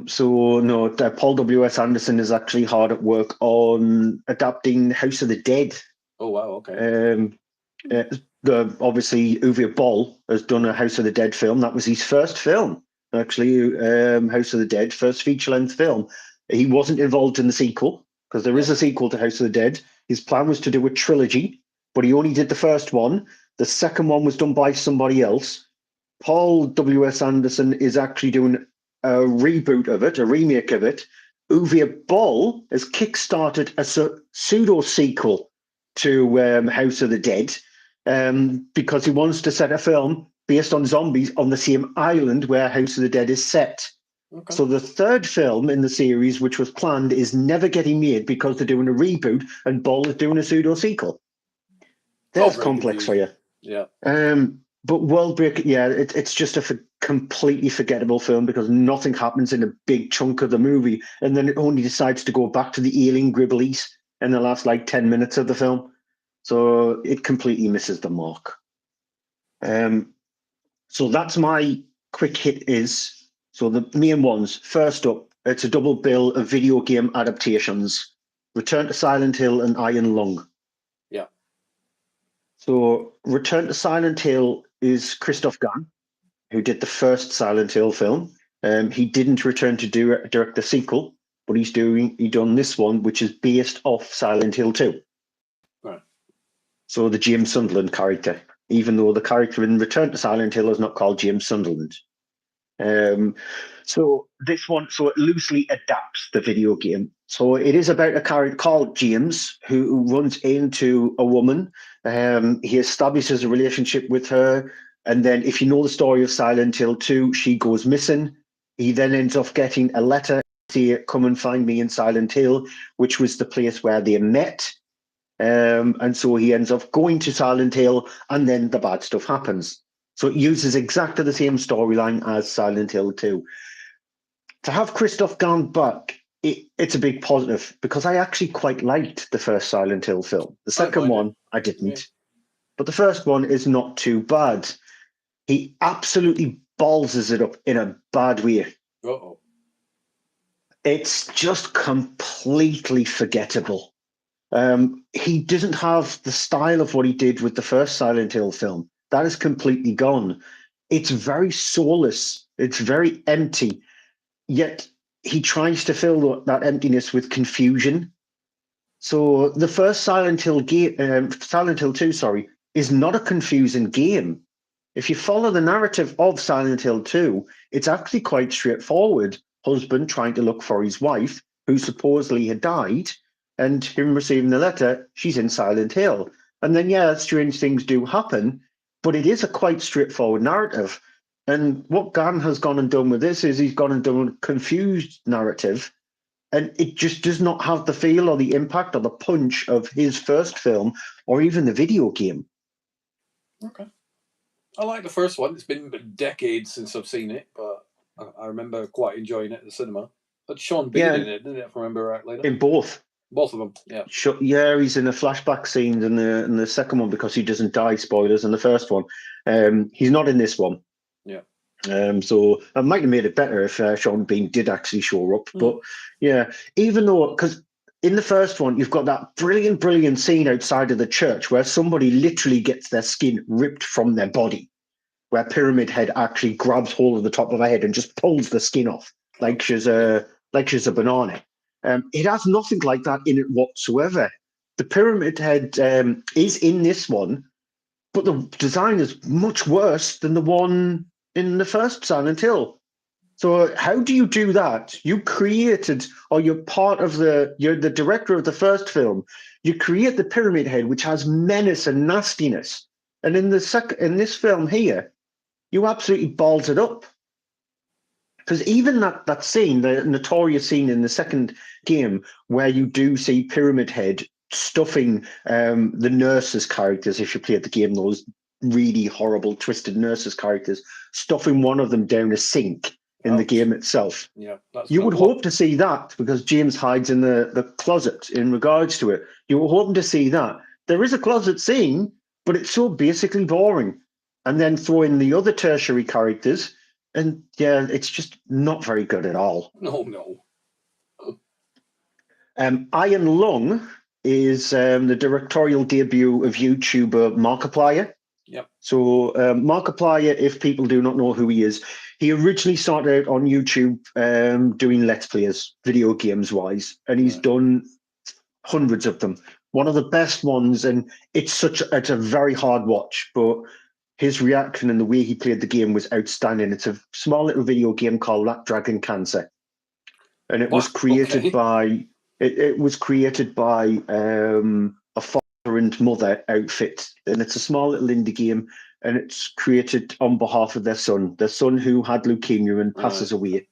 So no, Paul W.S. Anderson is actually hard at work on adapting House of the Dead. Oh wow! Okay. Obviously Uwe Boll has done a House of the Dead film. That was his first film, actually. House of the Dead, first feature-length film. He wasn't involved in the sequel because there is a sequel to House of the Dead. His plan was to do a trilogy, but he only did the first one. The second one was done by somebody else. Paul W.S. Anderson is actually doing a reboot of it, a remake of it. Uwe Boll has kickstarted a pseudo sequel to House of the Dead because he wants to set a film based on zombies on the same island where House of the Dead is set. Okay. So the third film in the series, which was planned, is never getting made because they're doing a reboot and Boll is doing a pseudo sequel. That's complex for you. Yeah. But World Breaker, it's just a completely forgettable film because nothing happens in a big chunk of the movie, and then it only decides to go back to the alien gribblies in the last 10 minutes of the film. So it completely misses the mark. So that's my quick hit is. So the main ones. First up, it's a double bill of video game adaptations. Return to Silent Hill and Iron Lung. Yeah. So Return to Silent Hill is Christoph Gans. who did the first Silent Hill film. He didn't return to direct the sequel, but he done this one, which is based off Silent Hill 2. Right. So the James Sunderland character, even though the character in Return to Silent Hill is not called James Sunderland. So this one, so it loosely adapts the video game. So it is about a character called James who runs into a woman. He establishes a relationship with her, and then if you know the story of Silent Hill 2, she goes missing. He then ends up getting a letter saying, "Come and find me in Silent Hill," which was the place where they met. And so he ends up going to Silent Hill, and then the bad stuff happens. So it uses exactly the same storyline as Silent Hill 2. To have Christoph Gans back, it's a big positive, because I actually quite liked the first Silent Hill film. The second one, I didn't. Yeah. But the first one is not too bad. He absolutely ballses it up in a bad way. Uh-oh. It's just completely forgettable. He doesn't have the style of what he did with the first Silent Hill film. That is completely gone. It's very soulless. It's very empty. Yet he tries to fill that emptiness with confusion. So the first Silent Hill game, Silent Hill 2, sorry, is not a confusing game. If you follow the narrative of Silent Hill 2, it's actually quite straightforward. Husband trying to look for his wife, who supposedly had died, and him receiving the letter, she's in Silent Hill. And then, yeah, strange things do happen, but it is a quite straightforward narrative. And what Gan has gone and done with this is he's gone and done a confused narrative, and it just does not have the feel or the impact or the punch of his first film or even the video game. Okay. I like the first one. It's been decades since I've seen it, but I remember quite enjoying it at the cinema. But Sean Bean in it, didn't it? If I remember rightly. In both. Both of them, yeah. Yeah, he's in a flashback scene in the second one because he doesn't die. Spoilers in the first one. He's not in this one. Yeah. So it might have made it better if Sean Bean did actually show up. But yeah, even though, because in the first one, you've got that brilliant scene outside of the church where somebody literally gets their skin ripped from their body, where Pyramid Head actually grabs hold of the top of her head and just pulls the skin off like she's a banana. It has nothing like that in it whatsoever. The Pyramid Head is in this one, but the design is much worse than the one in the first Silent Hill. So how do you do that? You created, or you're the director of the first film. You create the Pyramid Head, which has menace and nastiness, and in this film here, you absolutely balls it up. Because even that scene, the notorious scene in the second game, where you do see Pyramid Head stuffing the nurses' characters, if you played the game, those really horrible, twisted nurses' characters, stuffing one of them down a sink in the game itself. Yeah, you would hope to see that, because James hides in the closet in regards to it. You were hoping to see that. There is a closet scene, but it's so basically boring. And then throw in the other tertiary characters, and yeah, it's just not very good at all. No. Iron Lung is the directorial debut of YouTuber Markiplier. Yep. So Markiplier, if people do not know who he is, he originally started out on YouTube doing Let's Plays, video games wise, and he's done hundreds of them. One of the best ones, and it's a very hard watch, but his reaction and the way he played the game was outstanding. It's a small little video game called Rat Dragon Cancer, and it was created by a father and mother outfit, and it's a small little indie game, and it's created on behalf of their son who had leukemia and passes away,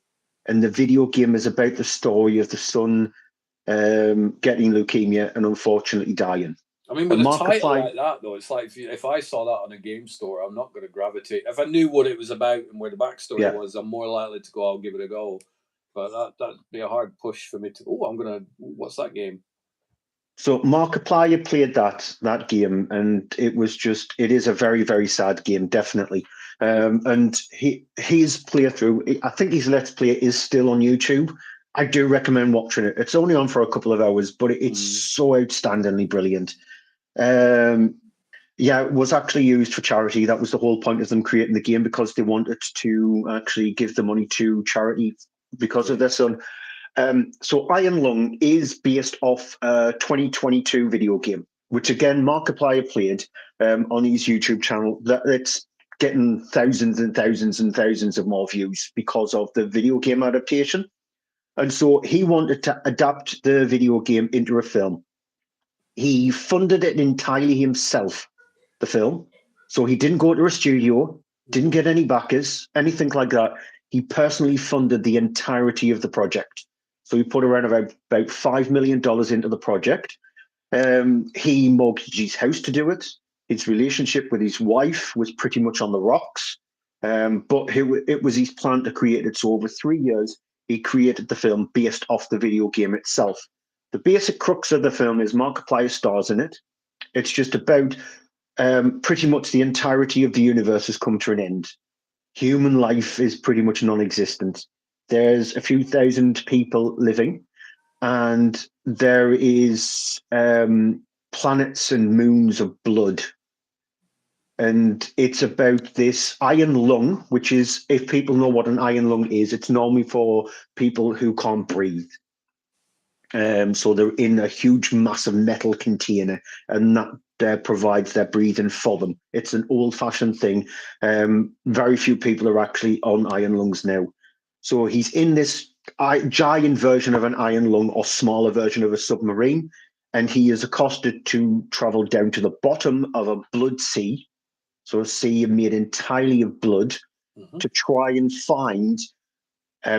and the video game is about the story of the son getting leukemia and unfortunately dying. I mean, with a title like that, though, it's like if I saw that on a game store, I'm not going to gravitate. If I knew what it was about and where the backstory was, I'm more likely to go, I'll give it a go. But that'd be a hard push for me to, what's that game? So Markiplier played that game, and it is a very, very sad game, definitely. And his playthrough, I think his Let's Play is still on YouTube. I do recommend watching it. It's only on for a couple of hours, but it's so outstandingly brilliant. Yeah, it was actually used for charity. That was the whole point of them creating the game, because they wanted to actually give the money to charity because of their son. So Iron Lung is based off a 2022 video game, which again Markiplier played on his YouTube channel. It's getting thousands and thousands and thousands of more views because of the video game adaptation. And so he wanted to adapt the video game into a film. He funded it entirely himself, the film. So he didn't go to a studio, didn't get any backers, anything like that. He personally funded the entirety of the project. So he put around about $5 million into the project. He mortgaged his house to do it. His relationship with his wife was pretty much on the rocks. But it was his plan to create it. So over 3 years, he created the film based off the video game itself. The basic crux of the film is Markiplier stars in it. It's just about pretty much the entirety of the universe has come to an end. Human life is pretty much non-existent. There's a few thousand people living, and there is planets and moons of blood. And it's about this iron lung, which is, if people know what an iron lung is, it's normally for people who can't breathe. So they're in a huge, massive metal container, and that provides their breathing for them. It's an old-fashioned thing. Very few people are actually on iron lungs now. So he's in this giant version of an iron lung, or smaller version of a submarine, and he is accosted to travel down to the bottom of a blood sea, so a sea made entirely of blood, to try and find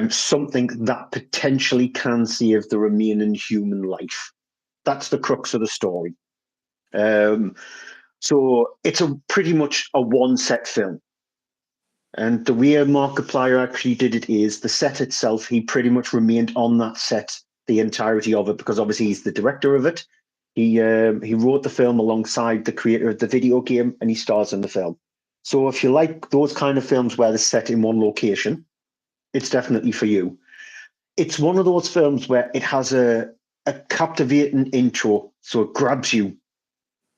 something that potentially can save the remaining human life. That's the crux of the story. So it's pretty much a one-set film. And the way Markiplier actually did it is, the set itself, he pretty much remained on that set the entirety of it, because obviously he's the director of it. He wrote the film alongside the creator of the video game, and he stars in the film. So if you like those kind of films where they're set in one location, it's definitely for you. It's one of those films where it has a captivating intro, so it grabs you,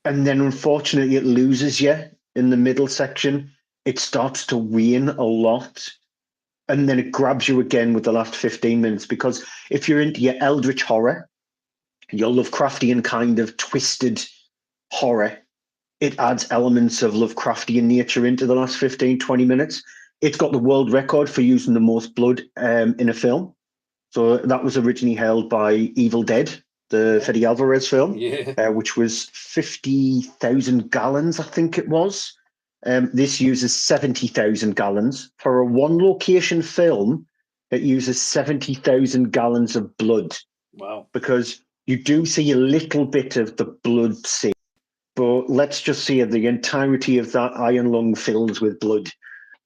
and then unfortunately it loses you in the middle section. It starts to wane a lot, and then it grabs you again with the last 15 minutes, because if you're into your eldritch horror, your Lovecraftian kind of twisted horror, it adds elements of Lovecraftian nature into the last 15, 20 minutes. It's got the world record for using the most blood in a film. So that was originally held by Evil Dead, the Fede Alvarez film, which was 50,000 gallons, I think it was. This uses 70,000 gallons. For a one-location film, it uses 70,000 gallons of blood. Wow. Because you do see a little bit of the blood scene, but let's just say the entirety of that iron lung fills with blood.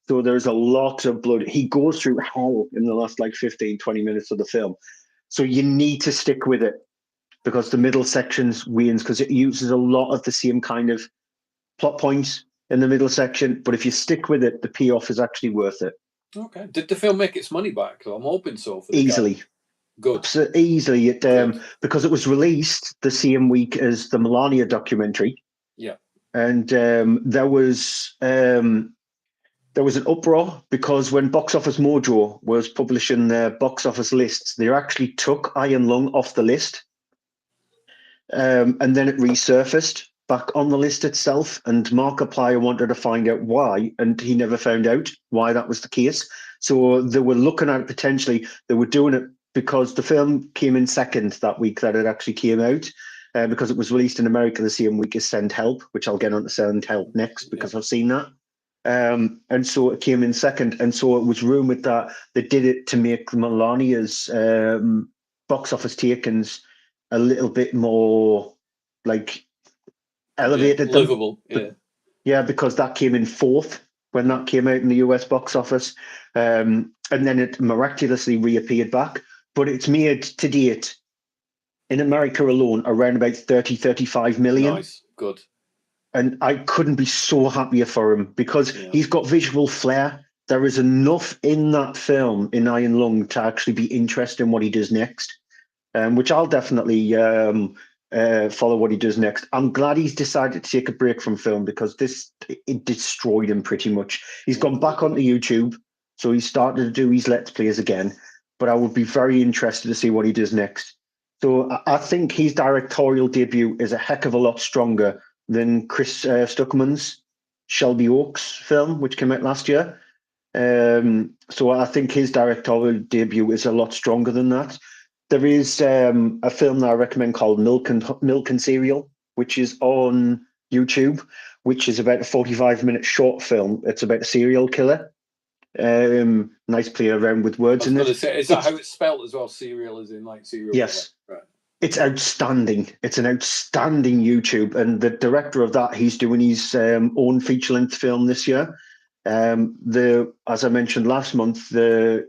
So there's a lot of blood. He goes through hell in the last 15, 20 minutes of the film. So you need to stick with it, because the middle sections wins, because it uses a lot of the same kind of plot points in the middle section. But if you stick with it, the payoff is actually worth it. Okay. Did the film make its money back? I'm hoping so. For the easily. guy. Good. Easily. Because it was released the same week as the Melania documentary. Yeah. And there was an uproar, because when Box Office Mojo was publishing their box office lists, they actually took Iron Lung off the list. And then it resurfaced back on the list itself, and Markiplier wanted to find out why, and he never found out why that was the case. So they were looking at potentially, they were doing it because the film came in second that week that it actually came out, because it was released in America the same week as Send Help, which I'll get on to Send Help next, because I've seen that. And so it came in second, and so it was rumored that they did it to make Melania's box office takings a little bit more elevated, livable. Because that came in fourth when that came out in the US box office, and then it miraculously reappeared back. But it's made to date in America alone around about 35 million. Nice, good. And I couldn't be so happier for him, because he's got visual flair. There is enough in that film, in Iron Lung, to actually be interested in what he does next, which I'll definitely follow what he does next. I'm glad he's decided to take a break from film because it destroyed him pretty much. He's gone back onto YouTube, so he's started to do his Let's Plays again. But I would be very interested to see what he does next. So I think his directorial debut is a heck of a lot stronger than Chris Stuckman's Shelby Oaks film, which came out last year. So I think his directorial debut is a lot stronger than that. There is a film that I recommend called Milk and Cereal, which is on YouTube, which is about a 45-minute short film. It's about a serial killer. Nice play around with words in it. Say, is that how it's spelled as well? Serial as in like serial yes. killer? Right. It's outstanding. It's an outstanding YouTube. And the director of that, he's doing his own feature-length film this year. As I mentioned last month, the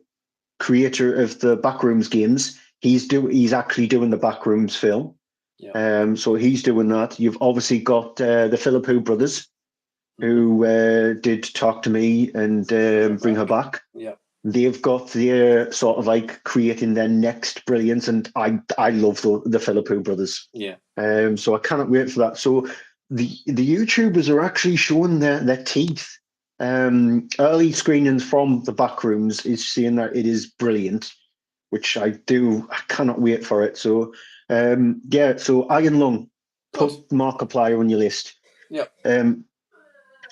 creator of the Backrooms games, he's actually doing the Backrooms film. Yeah. So he's doing that. You've obviously got the Philippou brothers, who did Talk to Me and Bring Her Back. Yeah. They've got their sort of like creating their next brilliance, and I love the Philippou brothers. Yeah. So I cannot wait for that. So the YouTubers are actually showing their teeth. Early screenings from the Backrooms is saying that it is brilliant, which I cannot wait for it. So so Iron Lung, put Markiplier on your list. Yeah.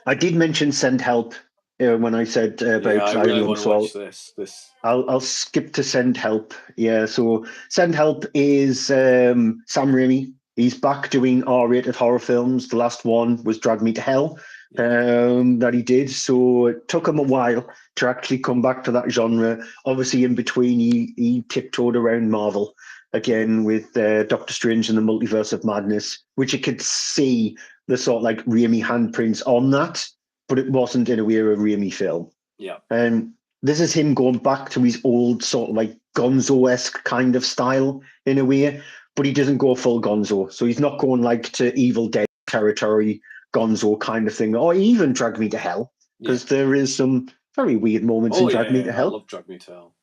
I did mention Send Help when I said about I really Iron Lung, want to watch this. I'll skip to Send Help. Yeah, so Send Help is Sam Raimi. He's back doing R-rated horror films. The last one was Drag Me to Hell, that he did. So it took him a while to actually come back to that genre. Obviously, in between, he tiptoed around Marvel again with Doctor Strange and the Multiverse of Madness, which you could see the sort of like Raimi handprints on that, but it wasn't in a way a Raimi film. Yeah. And this is him going back to his old sort of like Gonzo-esque kind of style in a way, but he doesn't go full Gonzo. So he's not going like to Evil Dead territory, Gonzo kind of thing, or even Drag Me to Hell, because there is some very weird moments in Drag Me to Hell. I love Drag Me to Hell.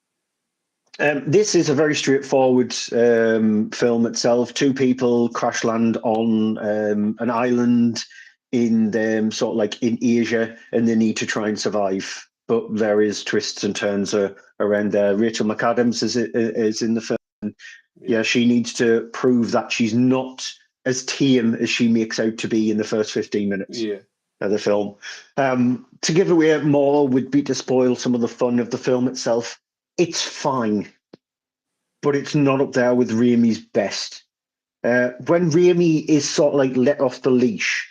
This is a very straightforward film itself. Two people crash land on an island in sort of like in Asia, and they need to try and survive. But there is twists and turns around there. Rachel McAdams is in the film. Yeah, she needs to prove that she's not as tame as she makes out to be in the first 15 minutes of the film. To give away more would be to spoil some of the fun of the film itself. It's fine, but it's not up there with Raimi's best. When Raimi is sort of like let off the leash,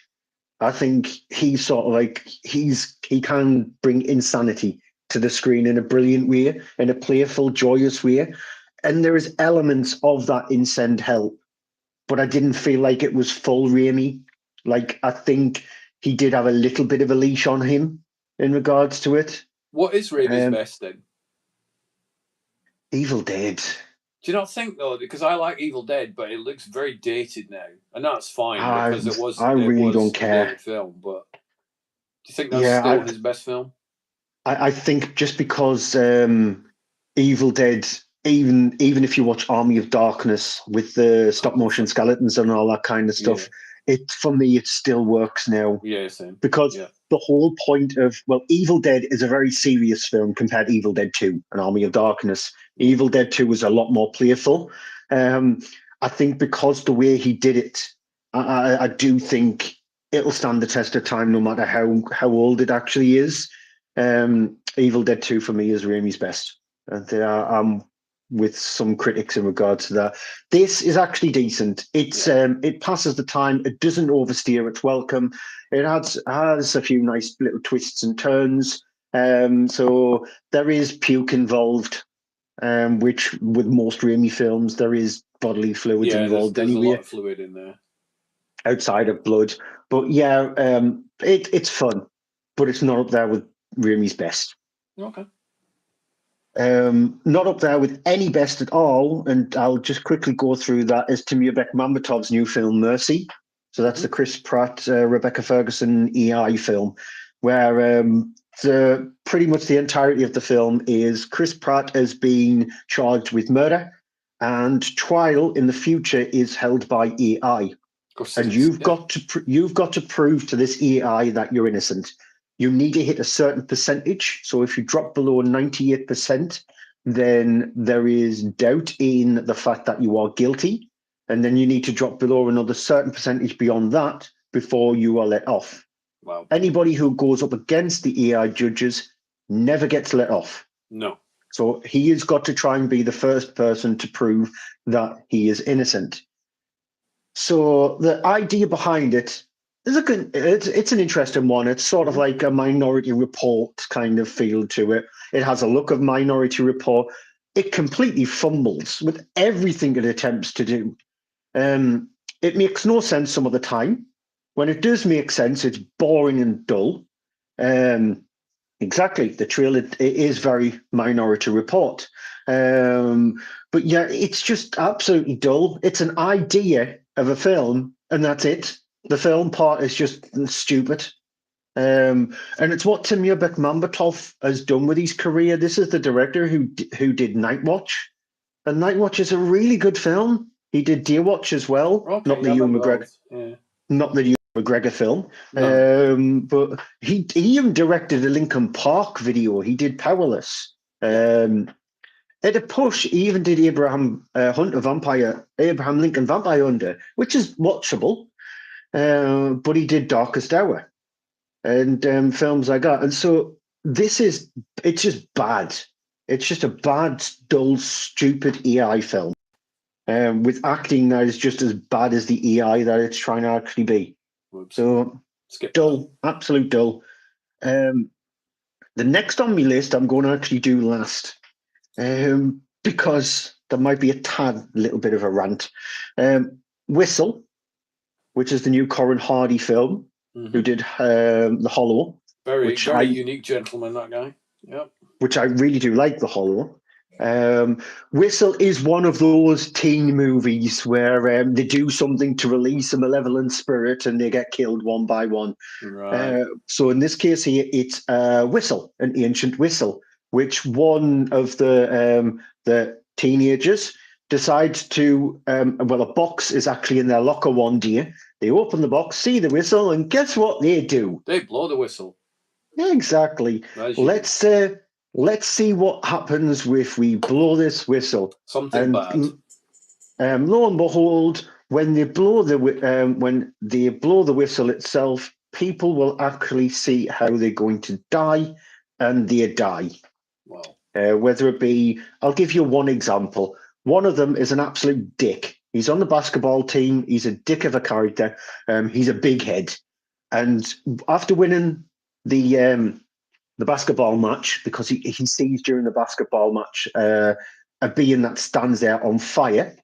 I think he's sort of like he can bring insanity to the screen in a brilliant way, in a playful, joyous way. And there is elements of that in Send Help, but I didn't feel like it was full Raimi. Like, I think he did have a little bit of a leash on him in regards to it. What is Raimi's best then? Evil Dead. Do you not think though? Because I like Evil Dead, but it looks very dated now, and that's fine because it was. I really don't care. A film, but do you think that's still his best film? I think just because Evil Dead, even if you watch Army of Darkness with the stop motion skeletons and all that kind of stuff, it for me it still works now. Yeah, same. Because the whole point of Evil Dead is a very serious film compared to Evil Dead 2 and Army of Darkness. Evil Dead 2 was a lot more playful. I think because the way he did it, I do think it'll stand the test of time no matter how old it actually is. Evil Dead 2 for me is Raimi's best. And I'm with some critics in regards to that. This is actually decent. It's it passes the time. It doesn't oversteer its welcome. It has a few nice little twists and turns. So there is puke involved, which with most Raimi films there is bodily fluids involved. There's a lot of fluid in there outside of blood. But it's fun, but it's not up there with Raimi's best. Okay. Not up there with any best at all, and I'll just quickly go through that, is Timur Bekmambetov's new film Mercy. So that's the Chris Pratt, Rebecca Ferguson EI film, where pretty much the entirety of the film is Chris Pratt has been charged with murder, and trial in the future is held by AI. Of course And you've got to prove to this AI that you're innocent. You need to hit a certain percentage. So if you drop below 98%, then there is doubt in the fact that you are guilty. And then you need to drop below another certain percentage beyond that before you are let off. Wow. Anybody who goes up against the AI judges never gets let off. No. So he has got to try and be the first person to prove that he is innocent. So the idea behind it is it's an interesting one. It's sort of like a Minority Report kind of feel to it. It has a look of Minority Report. It completely fumbles with everything it attempts to do. It makes no sense some of the time. When it does make sense, it's boring and dull. Exactly, the trailer it is very Minority Report. But yeah, it's just absolutely dull. It's an idea of a film, and that's it. The film part is just stupid. And it's what Timur Bekmambetov has done with his career. This is the director who did Night Watch, and Night Watch is a really good film. He did Deer Watch as well, Okay, not the Ewan McGregor, not the Ewan McGregor film. No. But he even directed a Linkin Park video. He did Powerless. At a push, he even did Abraham Lincoln Vampire Hunter, which is watchable. But he did Darkest Hour and films like that. And so it's just bad. It's just a bad, dull, stupid AI film with acting that is just as bad as the AI that it's trying to actually be. Whoops. So dull, absolute dull. The next on my list, I'm going to actually do last. Because there might be a tad little bit of a rant. Whistle, which is the new Corin Hardy film, who did The Hollow. Very unique gentleman, that guy. Yep. Which I really do like, The Hollow. Whistle is one of those teen movies where they do something to release a malevolent spirit and they get killed one by one. Right. So in this case here, it's a whistle, an ancient whistle, which one of the teenagers decides to, well, a box is actually in their locker one day. They open the box, see the whistle, and guess what they do? They blow the whistle. Yeah, exactly. Let's see what happens if we blow this whistle. Something bad. Lo and behold, when they blow the whistle itself, people will actually see how they're going to die, and they die. Wow. Whether it be, I'll give you one example. One of them is an absolute dick. He's on the basketball team. He's a dick of a character. He's a big head. And after winning the basketball match, because he sees during the basketball match a being that stands there on fire,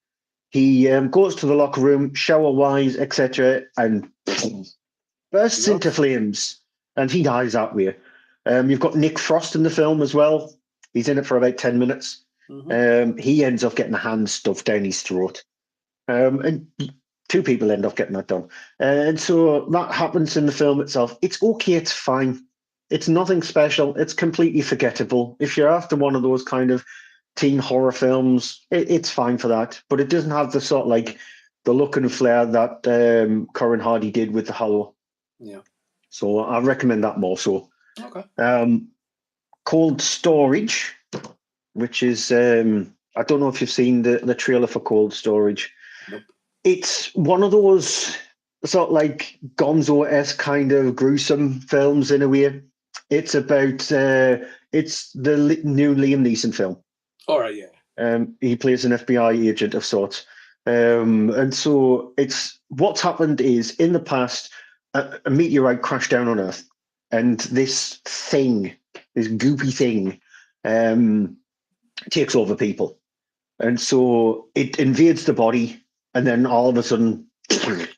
he goes to the locker room, shower-wise, etc., and bursts into flames, and he dies that way. You've got Nick Frost in the film as well. He's in it for about 10 minutes. He ends up getting a hand stuffed down his throat. And two people end up getting that done. And so that happens in the film itself. It's okay, it's fine. It's nothing special. It's completely forgettable. If you're after one of those kind of teen horror films, it's fine for that. But it doesn't have the sort of like the look and flair that Corin Hardy did with The Hollow. Yeah. So I recommend that more so. Okay. Cold Storage, which is I don't know if you've seen the trailer for Cold Storage. Nope. It's one of those sort of like Gonzo-esque kind of gruesome films in a way. It's about it's the new Liam Neeson film. All right, yeah. He plays an FBI agent of sorts. And so it's what's happened is in the past, a meteorite crashed down on Earth, and this goopy thing, takes over people. And so it invades the body, and then all of a sudden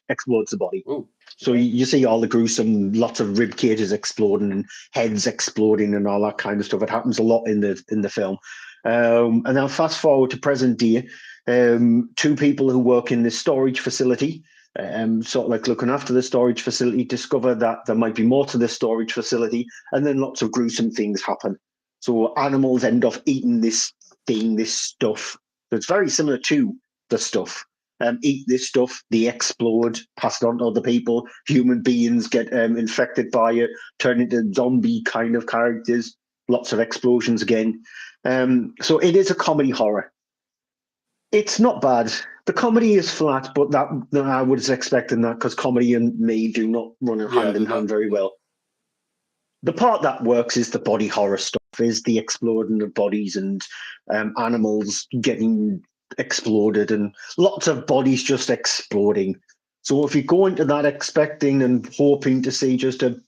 explodes the body. Ooh. So you see all the gruesome, lots of rib cages exploding and heads exploding and all that kind of stuff. It happens a lot in the film. And now fast forward to present day, two people who work in this storage facility, sort of like looking after the storage facility, discover that there might be more to this storage facility, and then lots of gruesome things happen. So animals end up eating this stuff, It's very similar to the stuff. Eat this stuff, they explode, pass it on to other people. Human beings get infected by it, turn into zombie kind of characters. Lots of explosions again. So it is a comedy horror. It's not bad. The comedy is flat, but that I was expecting that because comedy and me do not run hand in hand very well. The part that works is the body horror stuff, is the exploding of bodies and animals getting exploded and lots of bodies just exploding. So if you go into that expecting and hoping to see just a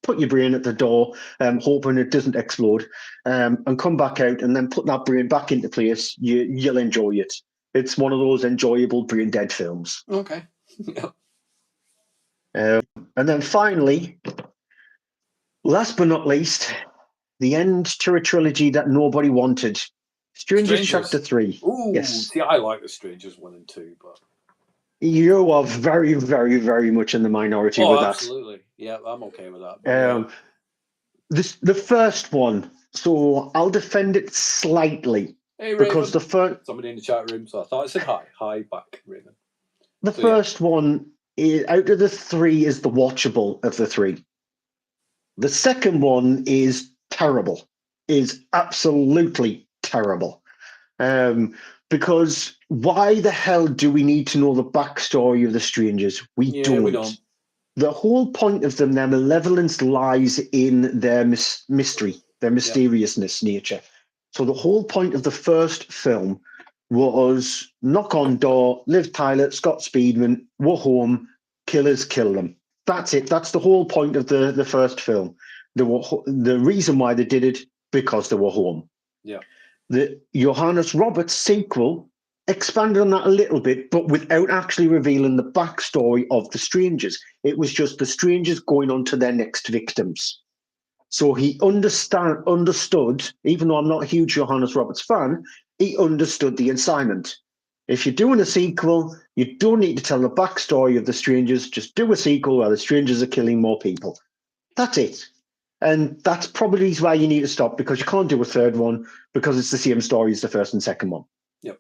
put your brain at the door, hoping it doesn't explode, and come back out and then put that brain back into place, you'll enjoy it. It's one of those enjoyable brain dead films. Okay. And then finally, last but not least, the end to a trilogy that nobody wanted. Strangers Chapter 3. Ooh, yes. See, I like the Strangers 1 and 2, but you are very, very, very much in the minority with that. Absolutely. Yeah, I'm okay with that. The first one, so I'll defend it slightly. Hey, because Raven. the first Somebody in the chat room, so I thought I said hi. Hi back, Raven. The first one, out of the three, is the watchable of the three. The second one is terrible, is absolutely terrible. Because why the hell do we need to know the backstory of the strangers? We don't. The whole point of them, their malevolence lies in their mystery, their mysteriousness nature. So the whole point of the first film was knock on door, Liv Tyler, Scott Speedman, we're home, killers kill them. That's it. That's the whole point of the first film. The reason why they did it, because they were home. Yeah. The Johannes Roberts sequel expanded on that a little bit, but without actually revealing the backstory of the strangers. It was just the strangers going on to their next victims. So he understood, even though I'm not a huge Johannes Roberts fan, he understood the assignment. If you're doing a sequel, you don't need to tell the backstory of the strangers. Just do a sequel where the strangers are killing more people. That's it. And that's probably why you need to stop, because you can't do a third one because it's the same story as the first and second one. Yep.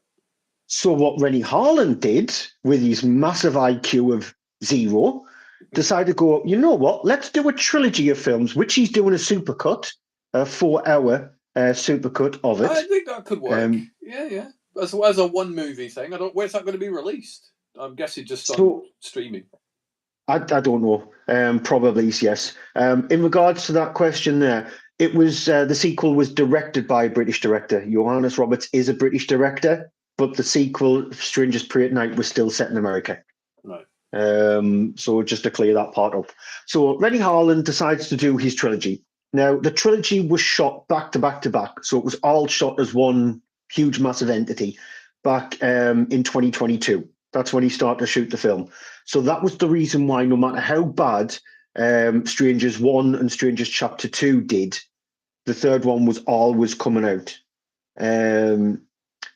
So what Rennie Harlan did with his massive IQ of 0 decided to go, you know what, let's do a trilogy of films, which he's doing a supercut, a 4-hour supercut of it. I think that could work. Yeah. As a one movie thing. Where's that going to be released? I'm guessing just on streaming. I don't know. Probably yes. In regards to that question there, it was the sequel was directed by a British director. Johannes Roberts is a British director, but the sequel, Strangers Prey at Night, was still set in America. Right. So just to clear that part up. So Rennie Harlan decides to do his trilogy. Now, the trilogy was shot back to back to back. So it was all shot as one huge, massive entity back in 2022. That's when he started to shoot the film. So that was the reason why, no matter how bad Strangers 1 and Strangers Chapter 2 did, the third one was always coming out.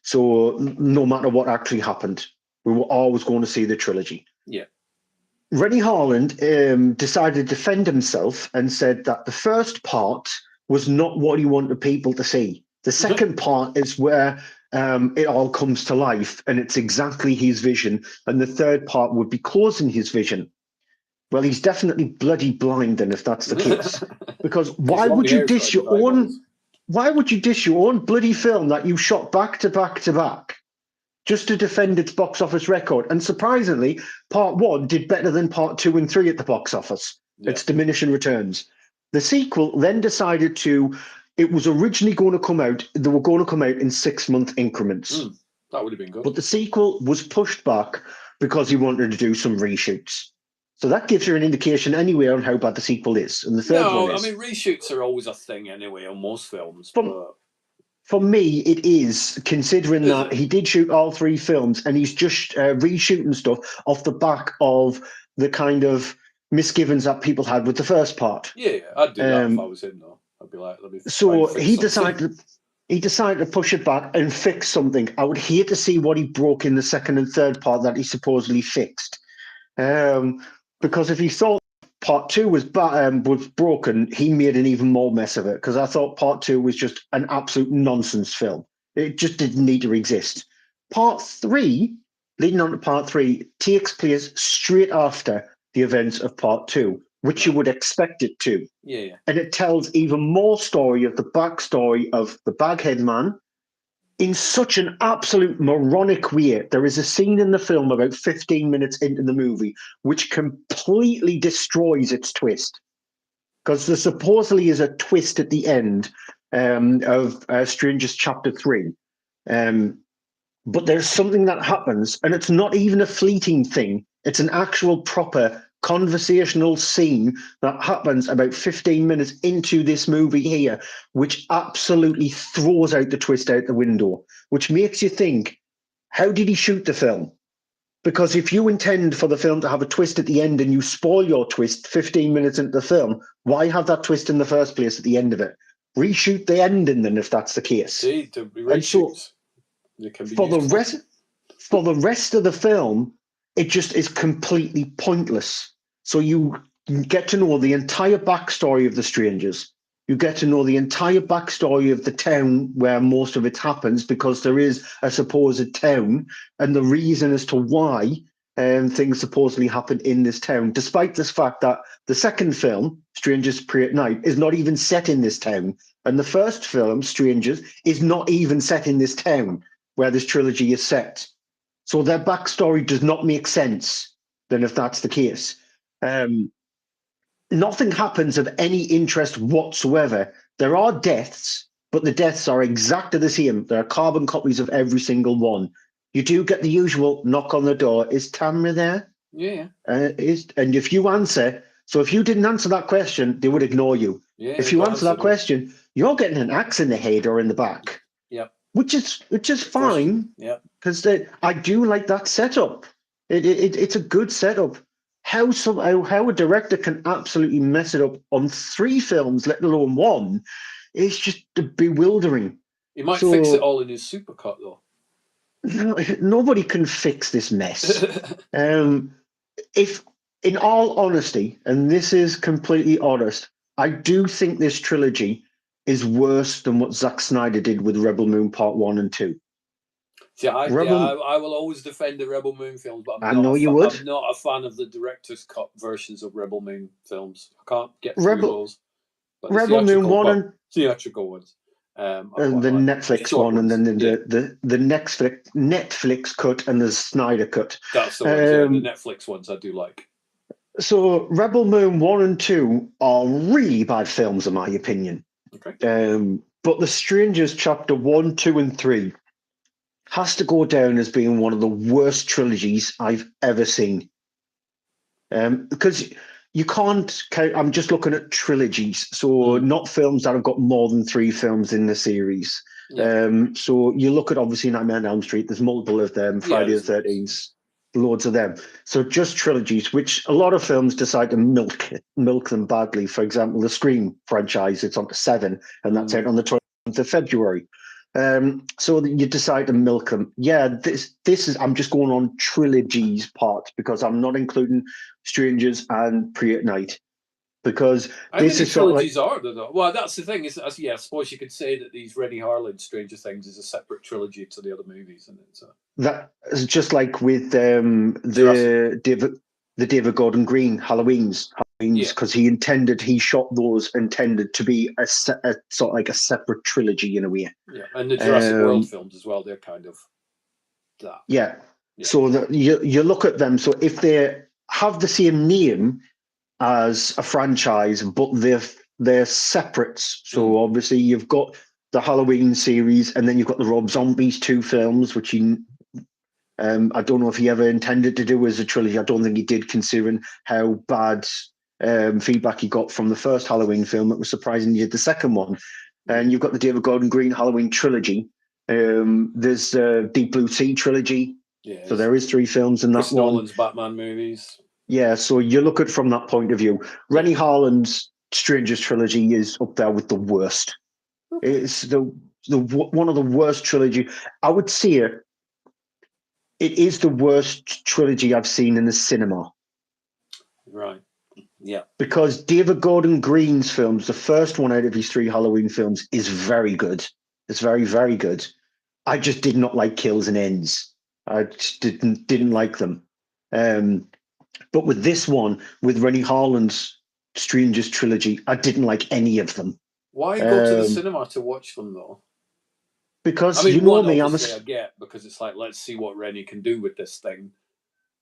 So no matter what actually happened, we were always going to see the trilogy. Yeah. Rennie Harlan decided to defend himself and said that the first part was not what he wanted people to see. The second part is where it all comes to life, and it's exactly his vision. And the third part would be closing his vision. Well, he's definitely bloody blind, then, if that's the case. Because why would you dish your own? Why would you dish your own bloody film that you shot back to back to back just to defend its box office record? And surprisingly, part 1 did better than part 2 and 3 at the box office. Yeah. It's diminishing returns. The sequel then decided to. It was originally going to come out. They were going to come out in 6-month increments. That would have been good. But the sequel was pushed back because he wanted to do some reshoots. So that gives you an indication anyway on how bad the sequel is. And the third one is. I mean, reshoots are always a thing anyway on most films. For me, it is, considering that he did shoot all 3 films and he's just reshooting stuff off the back of the kind of misgivings that people had with the first part. Yeah, I'd do that if I was him, though. I'd be like, let me. So he decided to push it back and fix something. I would hate to see what he broke in the second and third part that he supposedly fixed. Because if he thought part 2 was broken, he made an even more mess of it. Because I thought part 2 was just an absolute nonsense film. It just didn't need to exist. Part 3, leading on to Part 3, takes place straight after the events of Part 2, which you would expect it to. Yeah. And it tells even more story of the backstory of the Baghead Man in such an absolute moronic way. There is a scene in the film about 15 minutes into the movie which completely destroys its twist. Because there supposedly is a twist at the end of Strangers Chapter 3. But there's something that happens, and it's not even a fleeting thing. It's an actual proper conversational scene that happens about 15 minutes into this movie here, which absolutely throws out the twist out the window, which makes you think, how did he shoot the film? Because if you intend for the film to have a twist at the end and you spoil your twist 15 minutes into the film, why have that twist in the first place at the end of it? Reshoot the ending then, if that's the case. See, the and so for the rest of the film, it just is completely pointless. So you get to know the entire backstory of the strangers. You get to know the entire backstory of the town where most of it happens, because there is a supposed town, and the reason as to why things supposedly happen in this town, despite this fact that the second film, Strangers Pray at Night, is not even set in this town. And the first film, Strangers, is not even set in this town where this trilogy is set. So their backstory does not make sense, then, if that's the case. Nothing happens of any interest whatsoever. There are deaths, but the deaths are exactly the same. There are carbon copies of every single one. You do get the usual knock on the door. Is Tamra there? Yeah. And if you answer, so if you didn't answer that question, they would ignore you. Yeah, if you answer that question, you're getting an axe in the head or in the back. Yep. Which is fine. Yeah. Because I do like that setup. It's a good setup. How a director can absolutely mess it up on 3 films, let alone 1, is just bewildering. He might fix it all in his supercut, though. Nobody can fix this mess. If, in all honesty, and this is completely honest, I do think this trilogy is worse than what Zack Snyder did with Rebel Moon Part 1 and 2. See, I will always defend the Rebel Moon films, but I'm not a fan of the director's cut versions of Rebel Moon films. I can't get through those. But Rebel Moon 1 and theatrical ones. And the Netflix one, and then the Netflix cut and the Snyder cut. That's the ones, the Netflix ones I do like. So Rebel Moon 1 and 2 are really bad films, in my opinion. Okay. But The Strangers Chapter 1, 2, and 3 has to go down as being one of the worst trilogies I've ever seen. Because you can't count, I'm just looking at trilogies, so not films that have got more than 3 films in the series. Yeah. So you look at, obviously, Nightmare on Elm Street, there's multiple of them, Friday the 13th, loads of them. So just trilogies, which a lot of films decide to milk them badly. For example, the Scream franchise, it's on to 7, and that's out on the 20th of February. So you decide to milk them. Yeah, this is, I'm just going on trilogies part, because I'm not including Strangers and Pray at Night, because this is trilogies are there, though? Well, that's the thing. I suppose you could say that these Rennie Harlan Stranger Things is a separate trilogy to the other movies, isn't it? So that is just like with the David Gordon Green Halloweens, because he shot those intended to be a sort of like a separate trilogy in a way. Yeah, and the Jurassic World films as well. They're kind of that. Yeah. So you look at them. So if they have the same name as a franchise, but they're separates. So obviously you've got the Halloween series, and then you've got the Rob Zombies 2 films, which I don't know if he ever intended to do as a trilogy. I don't think he did, considering how bad feedback he got from the first Halloween film. It was surprising he did the second one. And you've got the David Gordon Green Halloween trilogy. There's Deep Blue Sea trilogy. Yeah, so there is 3 films in that Chris Nolan's Batman movies. Yeah, so you look at it from that point of view. Rennie Harlan's Strangers trilogy is up there with the worst. Okay. It's the one of the worst trilogy. I would say it is the worst trilogy I've seen in the cinema. Right. Yeah. Because David Gordon Green's films, the first one out of his 3 Halloween films, is very good. It's very, very good. I just did not like kills and ends. I just didn't like them. But with this one, with Rennie Harlan's Strangers trilogy, I didn't like any of them. Why go to the cinema to watch them though? Because I mean, you know one, me, obviously I get, because it's like, let's see what Rennie can do with this thing.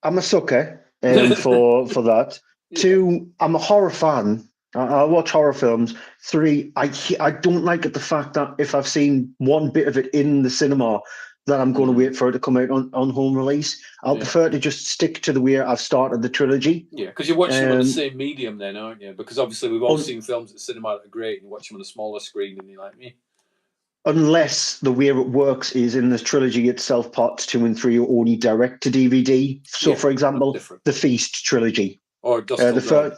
I'm a sucker for that. Yeah. Two, I'm a horror fan. I watch horror films. Three, I don't like it the fact that if I've seen one bit of it in the cinema, that I'm going to wait for it to come out on home release. I'll prefer to just stick to the way I've started the trilogy. Yeah, because you're watching them on the same medium then, aren't you? Because obviously we've all seen films at the cinema that are great, and you watch them on a smaller screen, and you're like me. Unless the way it works is in the trilogy itself, parts 2 and 3 are only direct to DVD. So, for example, the Feast trilogy. Or Dusk Till Dawn.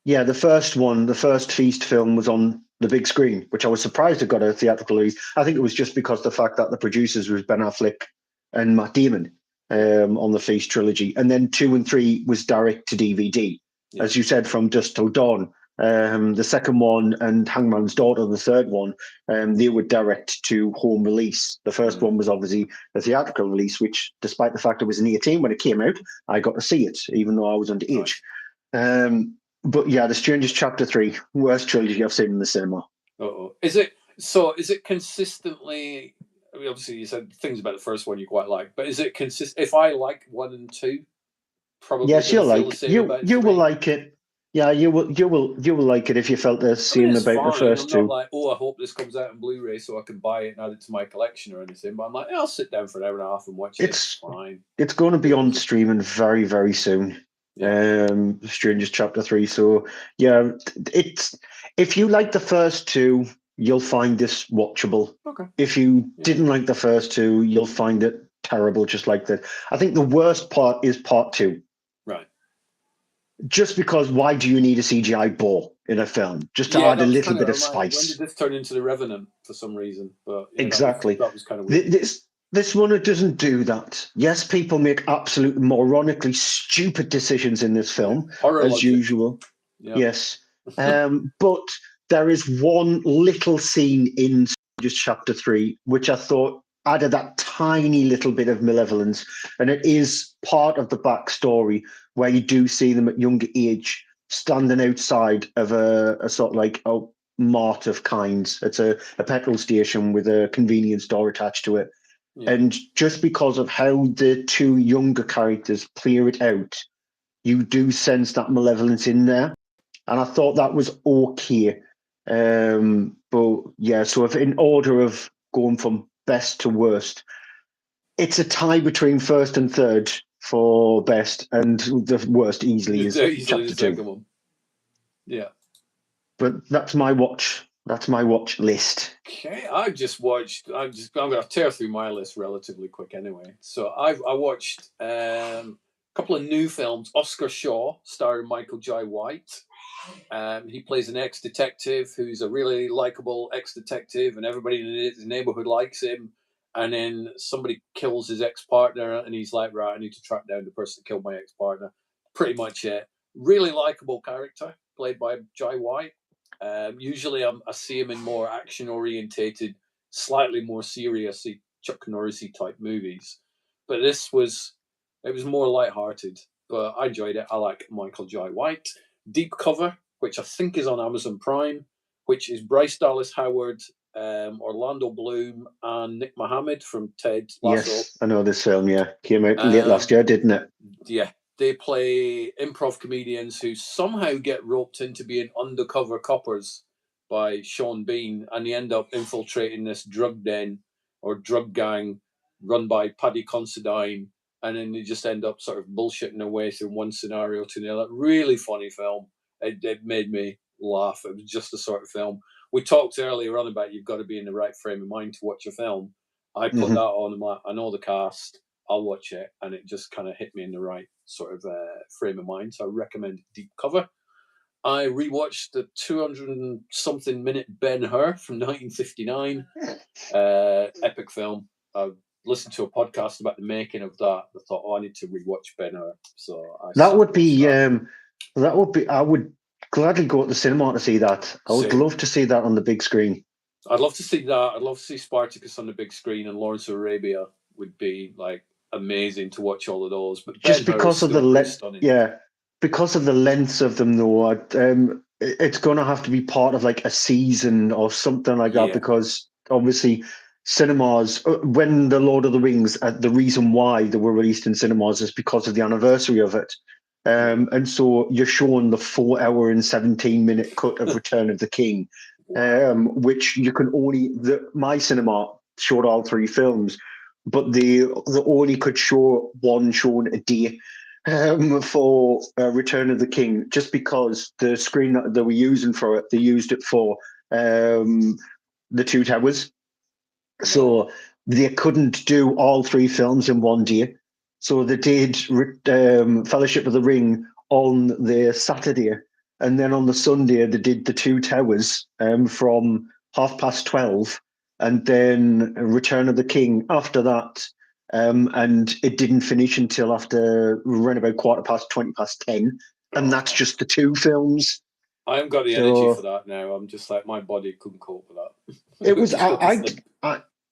Yeah, the first Feast film was on the big screen, which I was surprised it got a theatrical release. I think it was just because the fact that the producers was Ben Affleck and Matt Damon on the Feast trilogy. And then 2 and 3 was direct to DVD. Yeah. As you said, from Dusk Till Dawn. The second one and Hangman's Daughter, the third one, they were direct to home release. The first one was obviously a theatrical release, which, despite the fact it was an 18 when it came out, I got to see it, even though I was underage. Right. But yeah, The Strangers Chapter 3, worst trilogy I've seen in the cinema. Is it consistently? I mean, obviously you said things about the first one you quite like, but is it consistent? If I like 1 and 2, probably yes, you'll like you will like it. Yeah, you will like it if you felt the same about the first two. I'm not like, I hope this comes out on Blu-ray so I can buy it and add it to my collection or anything. But I'm like, I'll sit down for an hour and a half and watch it. It's fine. It's going to be on streaming very, very soon. Yeah. Strangers Chapter 3. So yeah, it's if you like the first two, you'll find this watchable. Okay. If you didn't like the first two, you'll find it terrible, just like that. I think the worst part is part 2. Right. Just because why do you need a CGI ball in a film? Just to add a little bit of spice. When did this turn into The Revenant for some reason? But exactly. That was kind of weird. This one, it doesn't do that. Yes, people make absolute moronically stupid decisions in this film, as usual. Yeah. Yes. But there is one little scene in just Chapter 3, which I thought added that tiny little bit of malevolence. And it is part of the backstory where you do see them at younger age standing outside of a sort of like a mart of kinds. It's a petrol station with a convenience store attached to it. Yeah. And just because of how the two younger characters clear it out, you do sense that malevolence in there. And I thought that was okay. But yeah, so if in order of going from best to worst, it's a tie between first and third for best, and the worst easily is Chapter 2. Yeah. But that's my watch. That's my watch list. Okay, I'm going to tear through my list relatively quick anyway. So I watched a couple of new films. Oscar Shaw, starring Michael Jai White. He plays an ex-detective who's a really likable ex-detective, and everybody in his neighborhood likes him. And then somebody kills his ex-partner, and he's like, right, I need to track down the person that killed my ex-partner. Pretty much it. Really likable character, played by Jai White. Usually I see him in more action-orientated, slightly more serious Chuck Norris-y type movies. But it was more lighthearted. But I enjoyed it. I like Michael Jai White. Deep Cover, which I think is on Amazon Prime, which is Bryce Dallas Howard, Orlando Bloom, and Nick Mohammed from Ted Lasso. Yes, I know this film, yeah. Came out late last year, didn't it? Yeah. They play improv comedians who somehow get roped into being undercover coppers by Sean Bean, and they end up infiltrating this drug den or drug gang run by Paddy Considine, and then they just end up sort of bullshitting their way through one scenario to the other. Really funny film. It made me laugh. It was just the sort of film. We talked earlier on about you've got to be in the right frame of mind to watch a film. I put that on, I'm like, I know the cast, I'll watch it, and it just kind of hit me in the right sort of frame of mind. So I recommend Deep Cover. I rewatched the 200-something minute Ben-Hur from 1959. Epic film. I listened to a podcast about the making of that. I thought, I need to rewatch Ben-Hur. So I would gladly go to the cinema to see that. I would love to see that on the big screen. I'd love to see that. I'd love to see Spartacus on the big screen, and Lawrence of Arabia would be like amazing to watch all of those. But Just Ben-Hur is because of the still pretty stunning. because of the lengths of them, though. It's going to have to be part of like a season or something like that, because obviously cinemas, when the Lord of the Rings, the reason why they were released in cinemas is because of the anniversary of it. And so you're showing the 4 hour and 17 minute cut of Return of the King, which you can only, my cinema showed all three films, but they only could show one shown a day for Return of the King, just because the screen that they were using for it, they used it for the Two Towers. So they couldn't do all three films in one day. So they did Fellowship of the Ring on the Saturday, and then on the Sunday they did the Two Towers from 12:30, and then Return of the King after that. And it didn't finish until after around about 10:15, and that's just the two films. I haven't got the energy for that now. I'm just like, my body couldn't cope with that. It was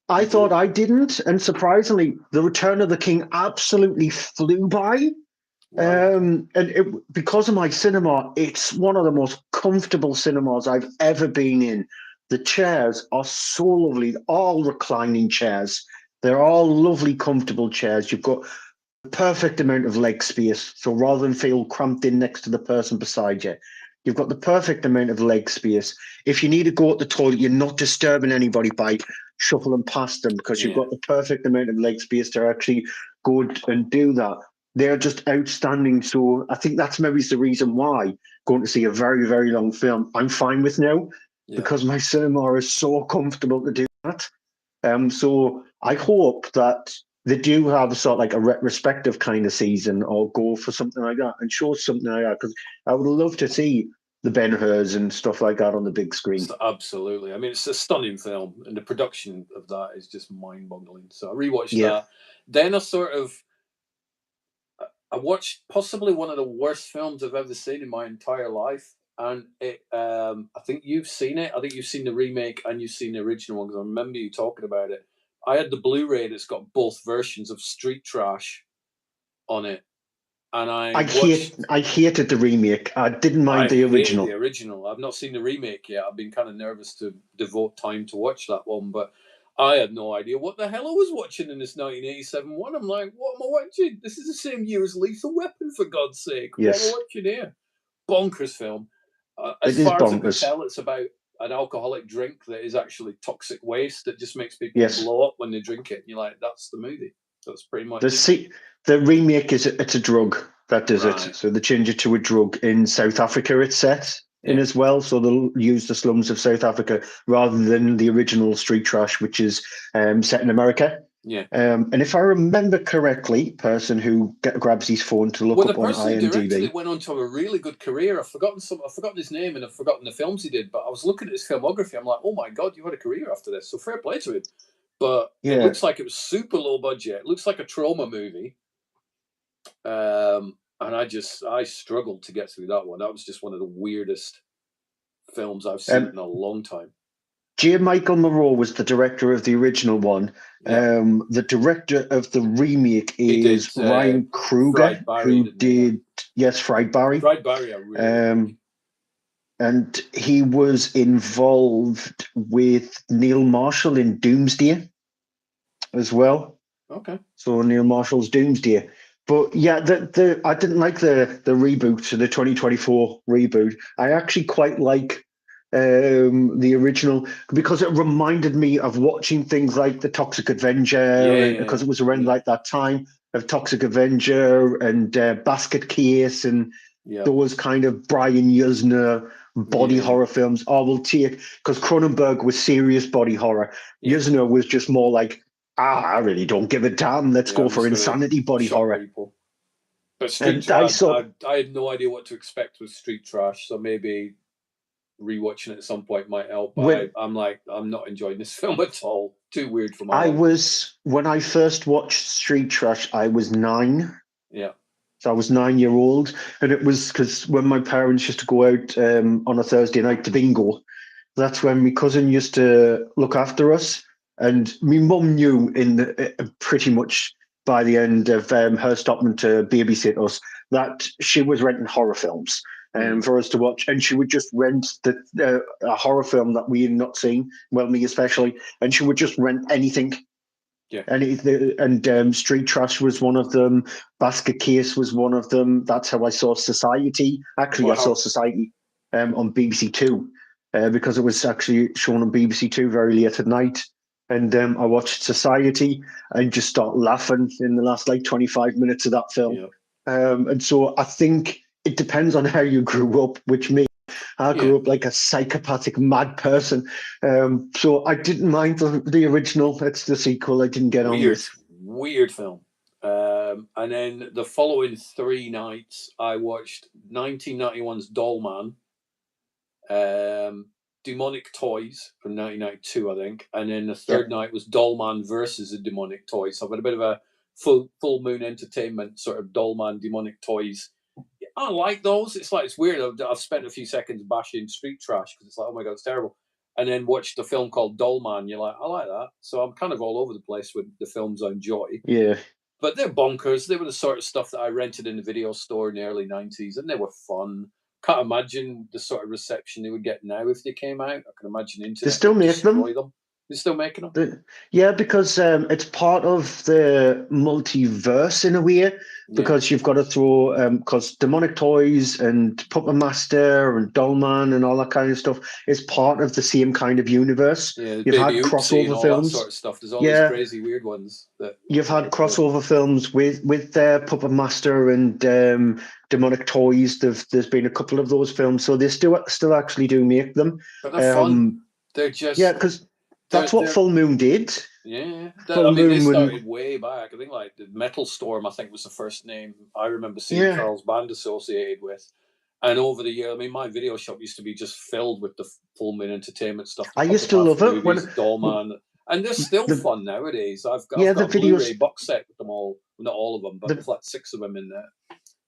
I thought I didn't, and surprisingly, the Return of the King absolutely flew by. And because of my cinema, it's one of the most comfortable cinemas I've ever been in. The chairs are so lovely, all reclining chairs. They're all lovely, comfortable chairs. You've got the perfect amount of leg space, so rather than feel cramped in next to the person beside you, you've got the perfect amount of leg space. If you need to go to the toilet, you're not disturbing anybody by shuffling past them, because you've got the perfect amount of leg space to actually go and do that. They're just outstanding. So I think that's maybe the reason why going to see a very, very long film, I'm fine with now, because my cinema is so comfortable to do that. So I hope that they do have a sort of like a retrospective kind of season, or go for something like that and show something like that, because I would love to see the Ben-Hurs and stuff like that on the big screen. Absolutely. I mean, it's a stunning film, and the production of that is just mind-boggling. So I rewatched that. Then I watched possibly one of the worst films I've ever seen in my entire life, and I think you've seen it. I think you've seen the remake and you've seen the original one, because I remember you talking about it. I had the Blu-ray that's got both versions of Street Trash on it, and I hated the remake. I didn't mind the original. The original. I've not seen the remake yet. I've been kind of nervous to devote time to watch that one, but I had no idea what the hell I was watching in this 1987 one. I'm like, what am I watching? This is the same year as Lethal Weapon, for God's sake. Yes. What am I watching here? Bonkers film. As far as I can tell, it's about an alcoholic drink that is actually toxic waste that just makes people blow up when they drink it. And you're like, that's the movie. That's pretty much the remake it's a drug that does it. So they change it to a drug. In South Africa it's set in as well, so they'll use the slums of South Africa rather than the original Street Trash, which is set in America. And if I remember correctly, person who grabs his phone to look up on IMDb. The person who directed it went on to have a really good career. I've forgotten his name, and I've forgotten the films he did, but I was looking at his filmography. I'm like, oh my God, you had a career after this. So fair play to him. But it looks like it was super low budget. It looks like a trauma movie. And I struggled to get through that one. That was just one of the weirdest films I've seen in a long time. J. Michael Moreau was the director of the original one. The director of the remake is Ryan Kruger, who did Fried Barry. Fried Barry, I really like. And he was involved with Neil Marshall in Doomsday as well. Okay. So Neil Marshall's Doomsday. But yeah, I didn't like the reboot, the 2024 reboot. I actually quite like the original, because it reminded me of watching things like the Toxic Avenger, because it was around like that time of Toxic Avenger and Basket Case and those kind of Brian Yuzna body horror films. We'll take, because Cronenberg was serious body horror. Yuzna was just more like, I really don't give a damn. Let's go for insanity body horror. People. But Street Trash, I had no idea what to expect with Street Trash, so maybe rewatching it at some point might help. But I'm not enjoying this film at all. Too weird for my life. When I first watched Street Trash, I was 9. Yeah. So I was 9-year-old, and it was because when my parents used to go out on a Thursday night to bingo, That's when my cousin used to look after us, and my mum knew pretty much by the end of her stopping to babysit us that she was renting horror films for us to watch, and she would just rent a horror film that we had not seen, well, me especially, and she would just rent anything. Yeah. And Street Trash was one of them. Basket Case was one of them. That's how I saw Society. Actually, I saw Society on BBC Two because it was actually shown on BBC Two very late at night. And I watched Society and just start laughing in the last 25 minutes of that film. Yeah. And so I think it depends on how you grew up, which me. I grew up like a psychopathic mad person. So I didn't mind the original. It's the sequel I didn't get on with. Weird film. And then the following 3 nights, I watched 1991's Doll Man, Demonic Toys from 1992, I think. And then the third night was Doll Man versus the Demonic Toys. So I've got a bit of a full moon entertainment sort of Doll Man, Demonic Toys. I like those. It's weird. I've spent a few seconds bashing Street Trash because it's like, oh my God, it's terrible. And then watched a film called Doll Man. You're like, I like that. So I'm kind of all over the place with the films I enjoy. Yeah. But they're bonkers. They were the sort of stuff that I rented in the video store in the early 90s, and they were fun. Can't imagine the sort of reception they would get now if they came out. I can imagine internet They still would make destroy them. They're still making them? Yeah, because it's part of the multiverse in a way, because you've got to throw, because Demonic Toys and Puppet Master and Dollman and all that kind of stuff is part of the same kind of universe. Yeah, you've had crossover crossover and films. That sort of stuff. There's all these crazy weird ones. You've had crossover films with Puppet Master and Demonic Toys. There's been a couple of those films, so they still actually do make them. But they're fun. They're just because that's what Full Moon did. Yeah, they started way back. I think like the Metal Storm, I think, was the first name I remember seeing Charles Band associated with. And over the year, I mean, my video shop used to be just filled with the Full Moon Entertainment stuff. I used to love it when Dollman, and they're still fun nowadays. I've got a Blu-ray box set with them all, not all of them, but there's like 6 of them in there.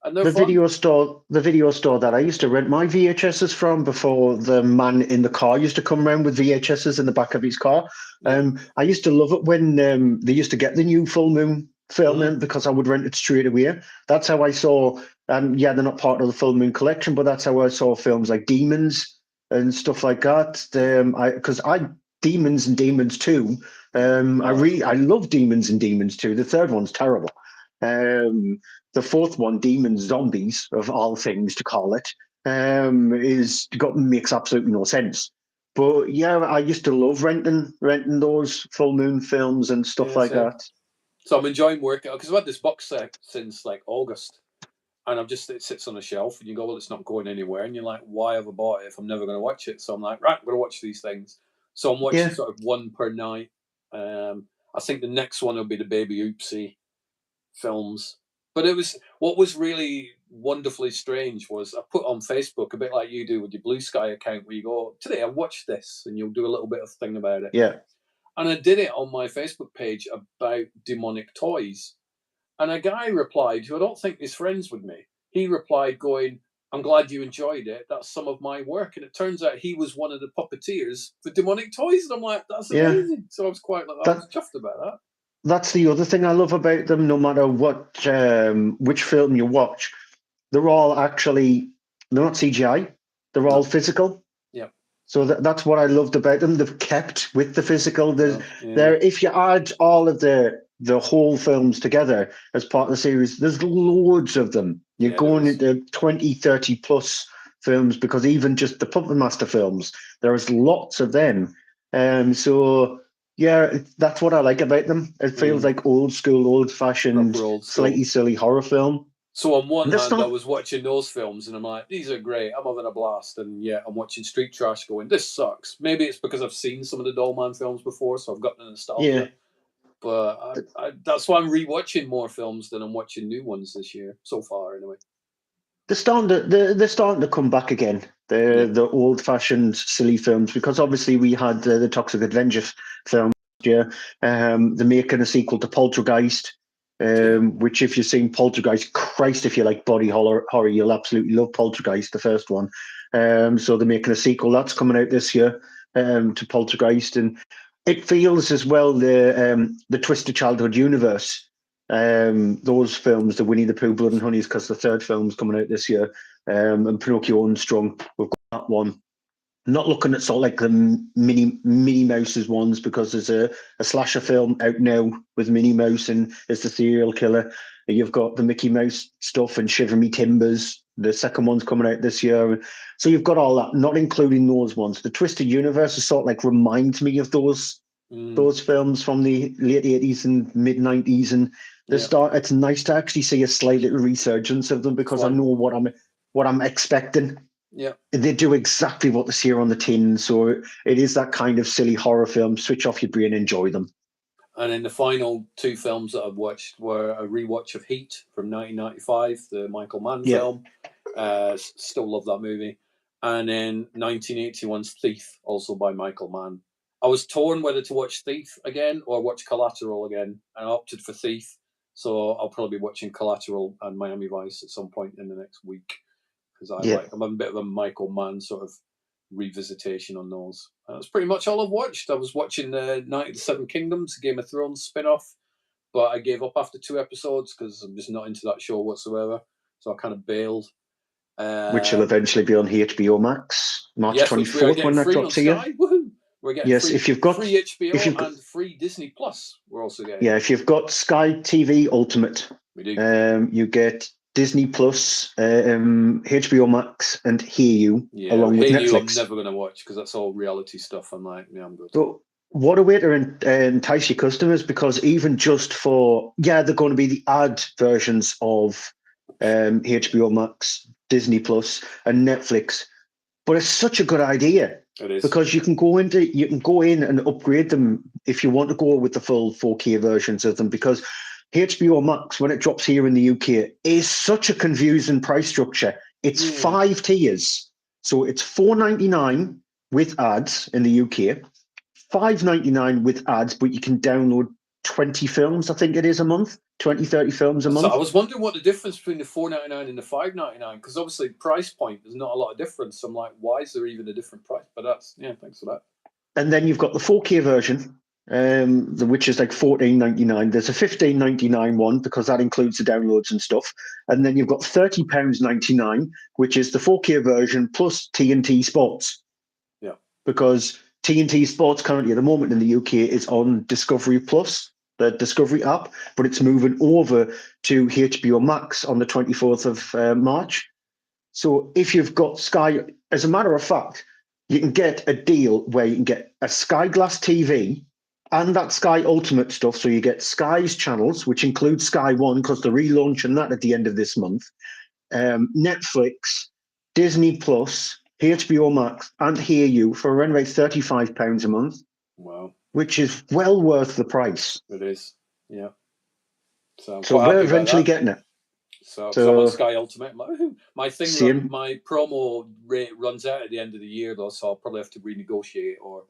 The video store that I used to rent my VHSs from before the man in the car used to come around with VHSs in the back of his car. I used to love it when they used to get the new Full Moon film in, because I would rent it straight away. That's how I saw, they're not part of the Full Moon collection, but that's how I saw films like Demons and stuff like that. Because Demons and Demons 2, I love Demons and Demons 2. The third one's terrible. The fourth one, Demons Zombies, of all things to call it, makes absolutely no sense. But yeah, I used to love renting those Full Moon films and stuff like that. So I'm enjoying working because I've had this box set since like August, and it sits on a shelf, and you go, well, it's not going anywhere, and you're like, why have I bought it if I'm never going to watch it? So I'm like, right, I'm going to watch these things. So I'm watching sort of one per night. I think the next one will be the Baby Oopsie films. But what was really wonderfully strange was I put on Facebook, a bit like you do with your Blue Sky account, where you go, today I watched this, and you'll do a little bit of thing about it. Yeah. And I did it on my Facebook page about Demonic Toys. And a guy replied, who I don't think is friends with me, he replied going, I'm glad you enjoyed it. That's some of my work. And it turns out he was one of the puppeteers for Demonic Toys. And I'm like, that's amazing. So I was I was chuffed about that. That's the other thing I love about them. No matter which film you watch, they're all actually, they're not CGI. They're all physical. Yeah. So that's what I loved about them. They've kept with the physical. If you add all of the whole films together as part of the series, there's loads of them. You're going into 20, 30 plus films, because even just the Puppet Master films, there's lots of them. So yeah, that's what I like about them. It feels like old school, old fashioned, slightly silly horror film. So on one hand, I was watching those films and I'm like, these are great. I'm having a blast. And yeah, I'm watching Street Trash going, this sucks. Maybe it's because I've seen some of the Dollman films before, so I've got the nostalgia. Yeah. But that's why I'm rewatching more films than I'm watching new ones this year, so far anyway. They're starting to come back again. The old fashioned silly films, because obviously we had the Toxic Avenger film last year. They're making a sequel to Poltergeist. Which, if you've seen Poltergeist, Christ, if you like body horror, you'll absolutely love Poltergeist, the first one. So they're making a sequel that's coming out this year. to Poltergeist, and it feels as well the Twisted Childhood universe. Those films, the Winnie the Pooh, Blood and Honeys, because the third film's coming out this year, and Pinocchio Unstrung. We've got that one. Not looking at sort of like the Minnie Mouse's ones, because there's a slasher film out now with Minnie Mouse and as the serial killer. You've got the Mickey Mouse stuff and Shiver Me Timbers. The second one's coming out this year. So you've got all that, not including those ones. The Twisted Universe is sort of like reminds me of those films from the late 80s and mid 90s. And it's nice to actually see a slight little resurgence of them, because I know what I'm expecting. Yeah, they do exactly what they see on the tin, so it is that kind of silly horror film. Switch off your brain, enjoy them. And then the final two films that I've watched were a rewatch of Heat from 1995, the Michael Mann film. Still love that movie. And then 1981's Thief, also by Michael Mann. I was torn whether to watch Thief again or watch Collateral again, and I opted for Thief. So I'll probably be watching Collateral and Miami Vice at some point in the next week, because I'm a bit of a Michael Mann sort of revisitation on those. That's pretty much all I've watched. I was watching Night of the Seven Kingdoms, Game of Thrones spin-off, but I gave up after 2 episodes because I'm just not into that show whatsoever. So I kind of bailed. Which will eventually be on HBO Max, March 24th, when that drops here. Woohoo! We're getting free, if you've got free HBO and free Disney Plus. We're also getting. Yeah, if you've got Sky TV Ultimate, we do. You get Disney Plus, HBO Max, and Heyu, along with Netflix. I'm never going to watch because that's all reality stuff. I'm like, yeah, I'm good. So what a way to entice your customers, because even just for, they're going to be the ad versions of HBO Max, Disney Plus, and Netflix. But it's such a good idea. It is. Because you can go in and upgrade them if you want to go with the full 4K versions of them, because HBO Max, when it drops here in the UK, is such a confusing price structure. It's 5 tiers. So it's $4.99 with ads in the UK, $5.99 with ads, but you can download 20 films, I think it is, a month, 20, 30 films a month. So I was wondering what the difference between the $4.99 and the $5.99, because obviously price point, there's not a lot of difference. So I'm like, why is there even a different price? But that's, thanks for that. And then you've got the 4K version, which is like $14.99. There's a $15.99 one, because that includes the downloads and stuff. And then you've got £30.99, which is the 4K version plus TNT Sports. Yeah. Because TNT Sports currently at the moment in the UK is on Discovery Plus, the Discovery app, but it's moving over to HBO Max on the 24th of March. So if you've got Sky, as a matter of fact, you can get a deal where you can get a Sky Glass TV and that Sky Ultimate stuff. So you get Sky's channels, which includes Sky One, because they're relaunching that at the end of this month, Netflix, Disney Plus, HBO Max, and Heyu for around about £35 a month. Wow. Which is well worth the price. It is, yeah. So we're eventually getting it. So I'm on Sky Ultimate. My promo rate runs out at the end of the year, though, so I'll probably have to renegotiate or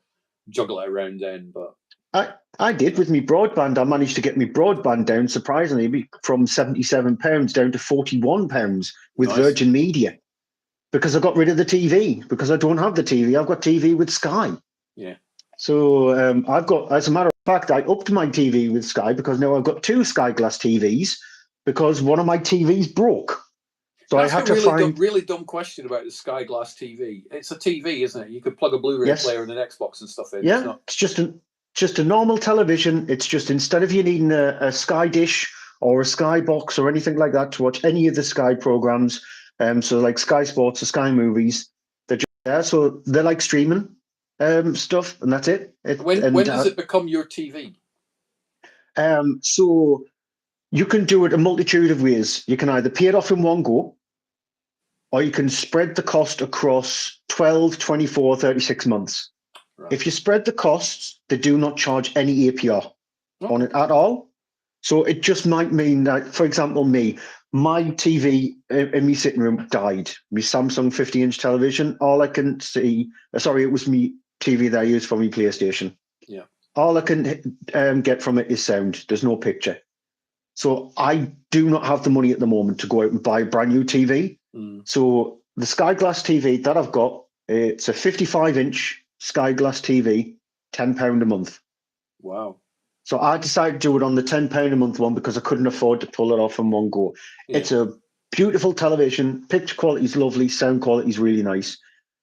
juggle it around then. But I did with me broadband. I managed to get me broadband down, surprisingly, from £77 down to £41 with Virgin Media, because I got rid of the TV, because I don't have the TV. I've got TV with Sky. Yeah. So I've got, as a matter of fact, I upped my TV with Sky, because now I've got 2 Sky Glass TVs, because one of my TVs broke. So that's I had to find really dumb question about the Sky Glass TV. It's a TV, isn't it? You could plug a Blu-ray player and an Xbox and stuff in. Yeah, it's just a normal television. It's just, instead of you needing a Sky Dish or a Sky Box or anything like that to watch any of the Sky programs, so like Sky Sports or Sky Movies, they're just there. So they're like streaming stuff, and that's it. When does it become your TV? So you can do it a multitude of ways. You can either pay it off in one go, or you can spread the cost across 12, 24, 36 months. Right. If you spread the costs, they do not charge any APR on it at all. So it just might mean that, for example, my TV in my sitting room died. My Samsung 50-inch television. All I can see, it was me TV that I use for my PlayStation. Yeah. All I can get from it is sound. There's no picture. So I do not have the money at the moment to go out and buy a brand new TV. So the Sky Glass TV that I've got, it's a 55-inch Sky Glass TV, £10 a month. Wow. So I decided to do it on the £10 a month one because I couldn't afford to pull it off in one go. Yeah. It's a beautiful television. Picture quality is lovely. Sound quality is really nice.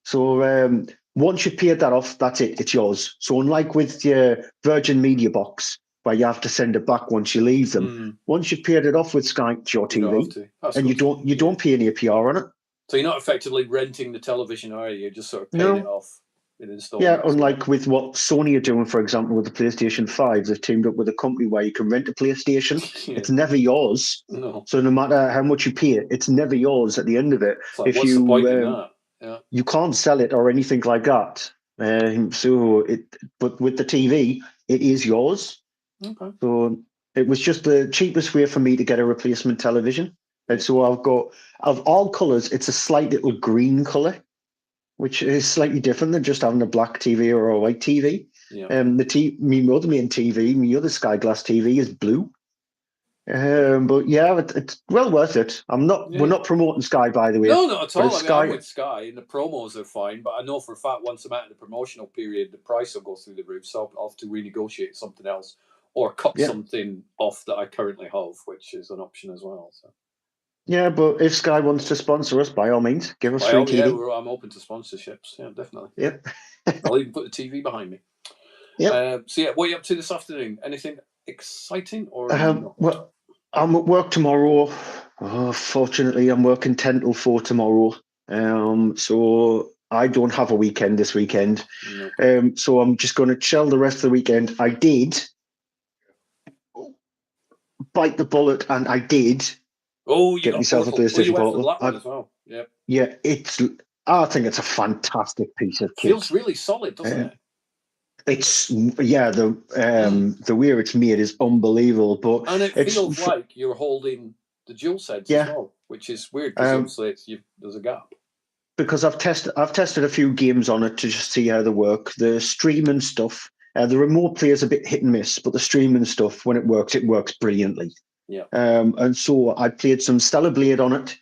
So once you've paid that off, that's it. It's yours. So unlike with your Virgin Media box, where you have to send it back once you leave them, once you've paid it off with Sky, it's your You don't have TV, to. That's and good. you don't pay any APR on it. So you're not effectively renting the television, are you? You're just sort of paying it off in installments. Yeah, unlike with what Sony are doing, for example, with the PlayStation 5, they've teamed up with a company where you can rent a PlayStation. Yeah. It's never yours. No. So no matter how much you pay, it's never yours at the end of it. It's like, what's the point in that? Yeah. You can't sell it or anything like that. But with the TV, it is yours. Okay. So it was just the cheapest way for me to get a replacement television. And so I've got, of all colours, it's a slight little green colour, which is slightly different than just having a black TV or a white TV. Yeah. My other main TV, my other Sky Glass TV is blue. But yeah, it's well worth it. We're not promoting Sky, by the way. No, not at all. I mean, Sky, I'm with Sky, and the promos are fine. But I know for a fact once I'm out of the promotional period, the price will go through the roof. So I'll have to renegotiate something else or cut something off that I currently have, which is an option as well. So. Yeah, but if Sky wants to sponsor us, by all means, give us free TV. Yeah, I'm open to sponsorships. Yeah, definitely. Yeah. I'll even put the TV behind me. Yeah. So yeah, what are you up to this afternoon? Anything exciting or not? Well, I'm at work tomorrow. Fortunately, I'm working 10 till 4 tomorrow. So I don't have a weekend this weekend. No. So I'm just going to chill the rest of the weekend. I did bite the bullet, and I did. Oh, you get myself a PlayStation Portal. As well. Yep. Yeah, I think it's a fantastic piece of kit. Feels really solid, doesn't it? It's the way it's made is unbelievable, and it feels like you're holding the DualSense as well, which is weird because obviously there's a gap. Because I've tested a few games on it to just see how they work. The streaming stuff, the remote play is a bit hit and miss, but the streaming stuff, when it works brilliantly. Yeah. And so I played some Stellar Blade on it,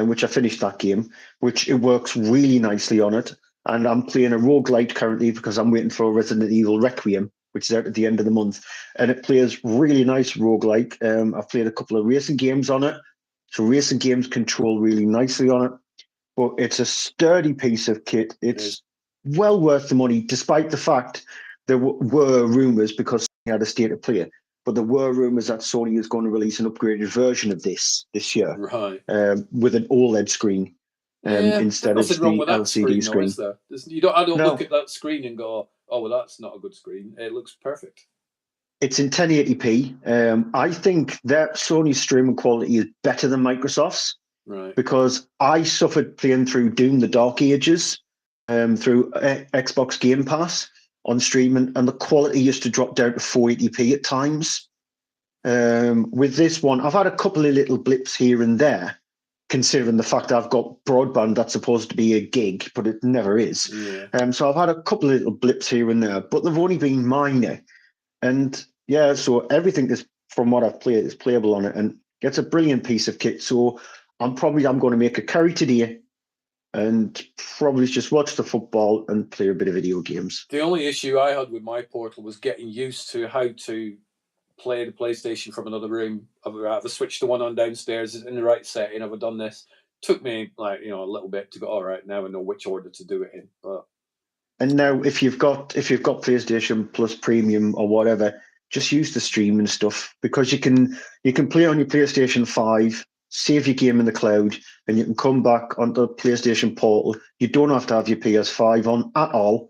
which I finished that game, which it works really nicely on it. And I'm playing a roguelite currently because I'm waiting for Resident Evil Requiem, which is out at the end of the month. And it plays really nice roguelike. I've played a couple of racing games on it. So racing games control really nicely on it. But it's a sturdy piece of kit. It's well worth the money, despite the fact there were rumours, because Sony had a state of play, but there were rumours that Sony is going to release an upgraded version of this year, right? With an OLED screen instead of the LCD screen. I don't look at that screen and go, "Oh, well, that's not a good screen." It looks perfect. It's in 1080p. I think that Sony's streaming quality is better than Microsoft's. Right. Because I suffered playing through Doom: The Dark Ages through Xbox Game Pass on streaming, and the quality used to drop down to 480p at times. With this one, I've had a couple of little blips here and there, considering the fact I've got broadband that's supposed to be a gig, but it never is. Yeah. So I've had a couple of little blips here and there, but they've only been minor. And yeah, so everything is, from what I've played, is playable on it, and it's a brilliant piece of kit. So I'm going to make a curry today and probably just watch the football and play a bit of video games. The only issue I had with my Portal was getting used to how to play the PlayStation from another room. Have I switched the one on downstairs in the right setting? Have I done this? Took me a little bit to go, all right, now I know which order to do it in. And now if you've got PlayStation Plus Premium or whatever, just use the streaming stuff, because you can play on your PlayStation 5, save your game in the cloud, and you can come back onto the PlayStation Portal. You don't have to have your PS5 on at all.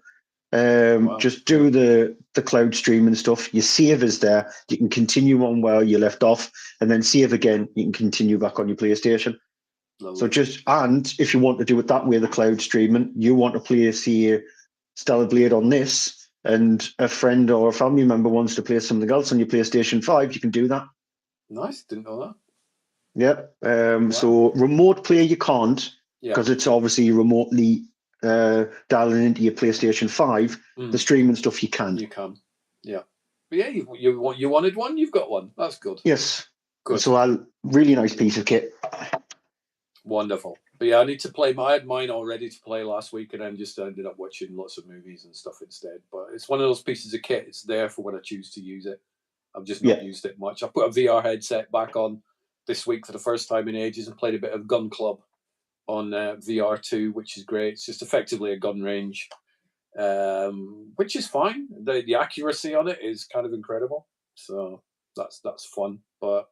Wow. Just do the cloud streaming stuff. Your save is there. You can continue on where you left off, and then save again. You can continue back on your PlayStation. Lovely. So and if you want to do it that way, the cloud streaming, you want to play, say, Stellar Blade on this, and a friend or a family member wants to play something else on your PlayStation 5, you can do that. Nice, didn't know that. Yeah. Wow. So remote play you can't, because it's obviously remotely dialing into your PlayStation 5. The streaming stuff you can. You can. Yeah. But yeah, you wanted one, you've got one. That's good. Yes. Good. So really nice piece of kit. Wonderful. But yeah, I need to play. I had mine all ready to play last week, and then just ended up watching lots of movies and stuff instead. But it's one of those pieces of kit. It's there for when I choose to use it. I've just not used it much. I put a VR headset back on this week for the first time in ages and played a bit of Gun Club on VR2, which is great. It's just effectively a gun range, which is fine. The accuracy on it is kind of incredible. So that's fun. But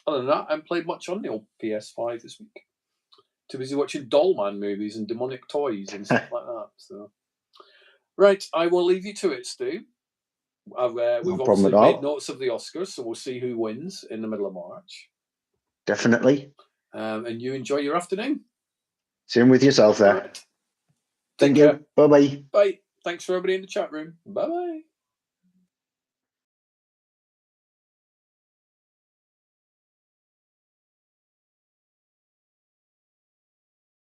other than that, I haven't played much on the old PS5 this week. Too busy watching Dollman movies and demonic toys and stuff like that. So, right, I will leave you to it, Stu. We've obviously made notes of the Oscars, so we'll see who wins in the middle of March. Definitely. And you enjoy your afternoon. Same with yourself there. Right. Thank you. Bye-bye. Bye. Thanks for everybody in the chat room. Bye-bye.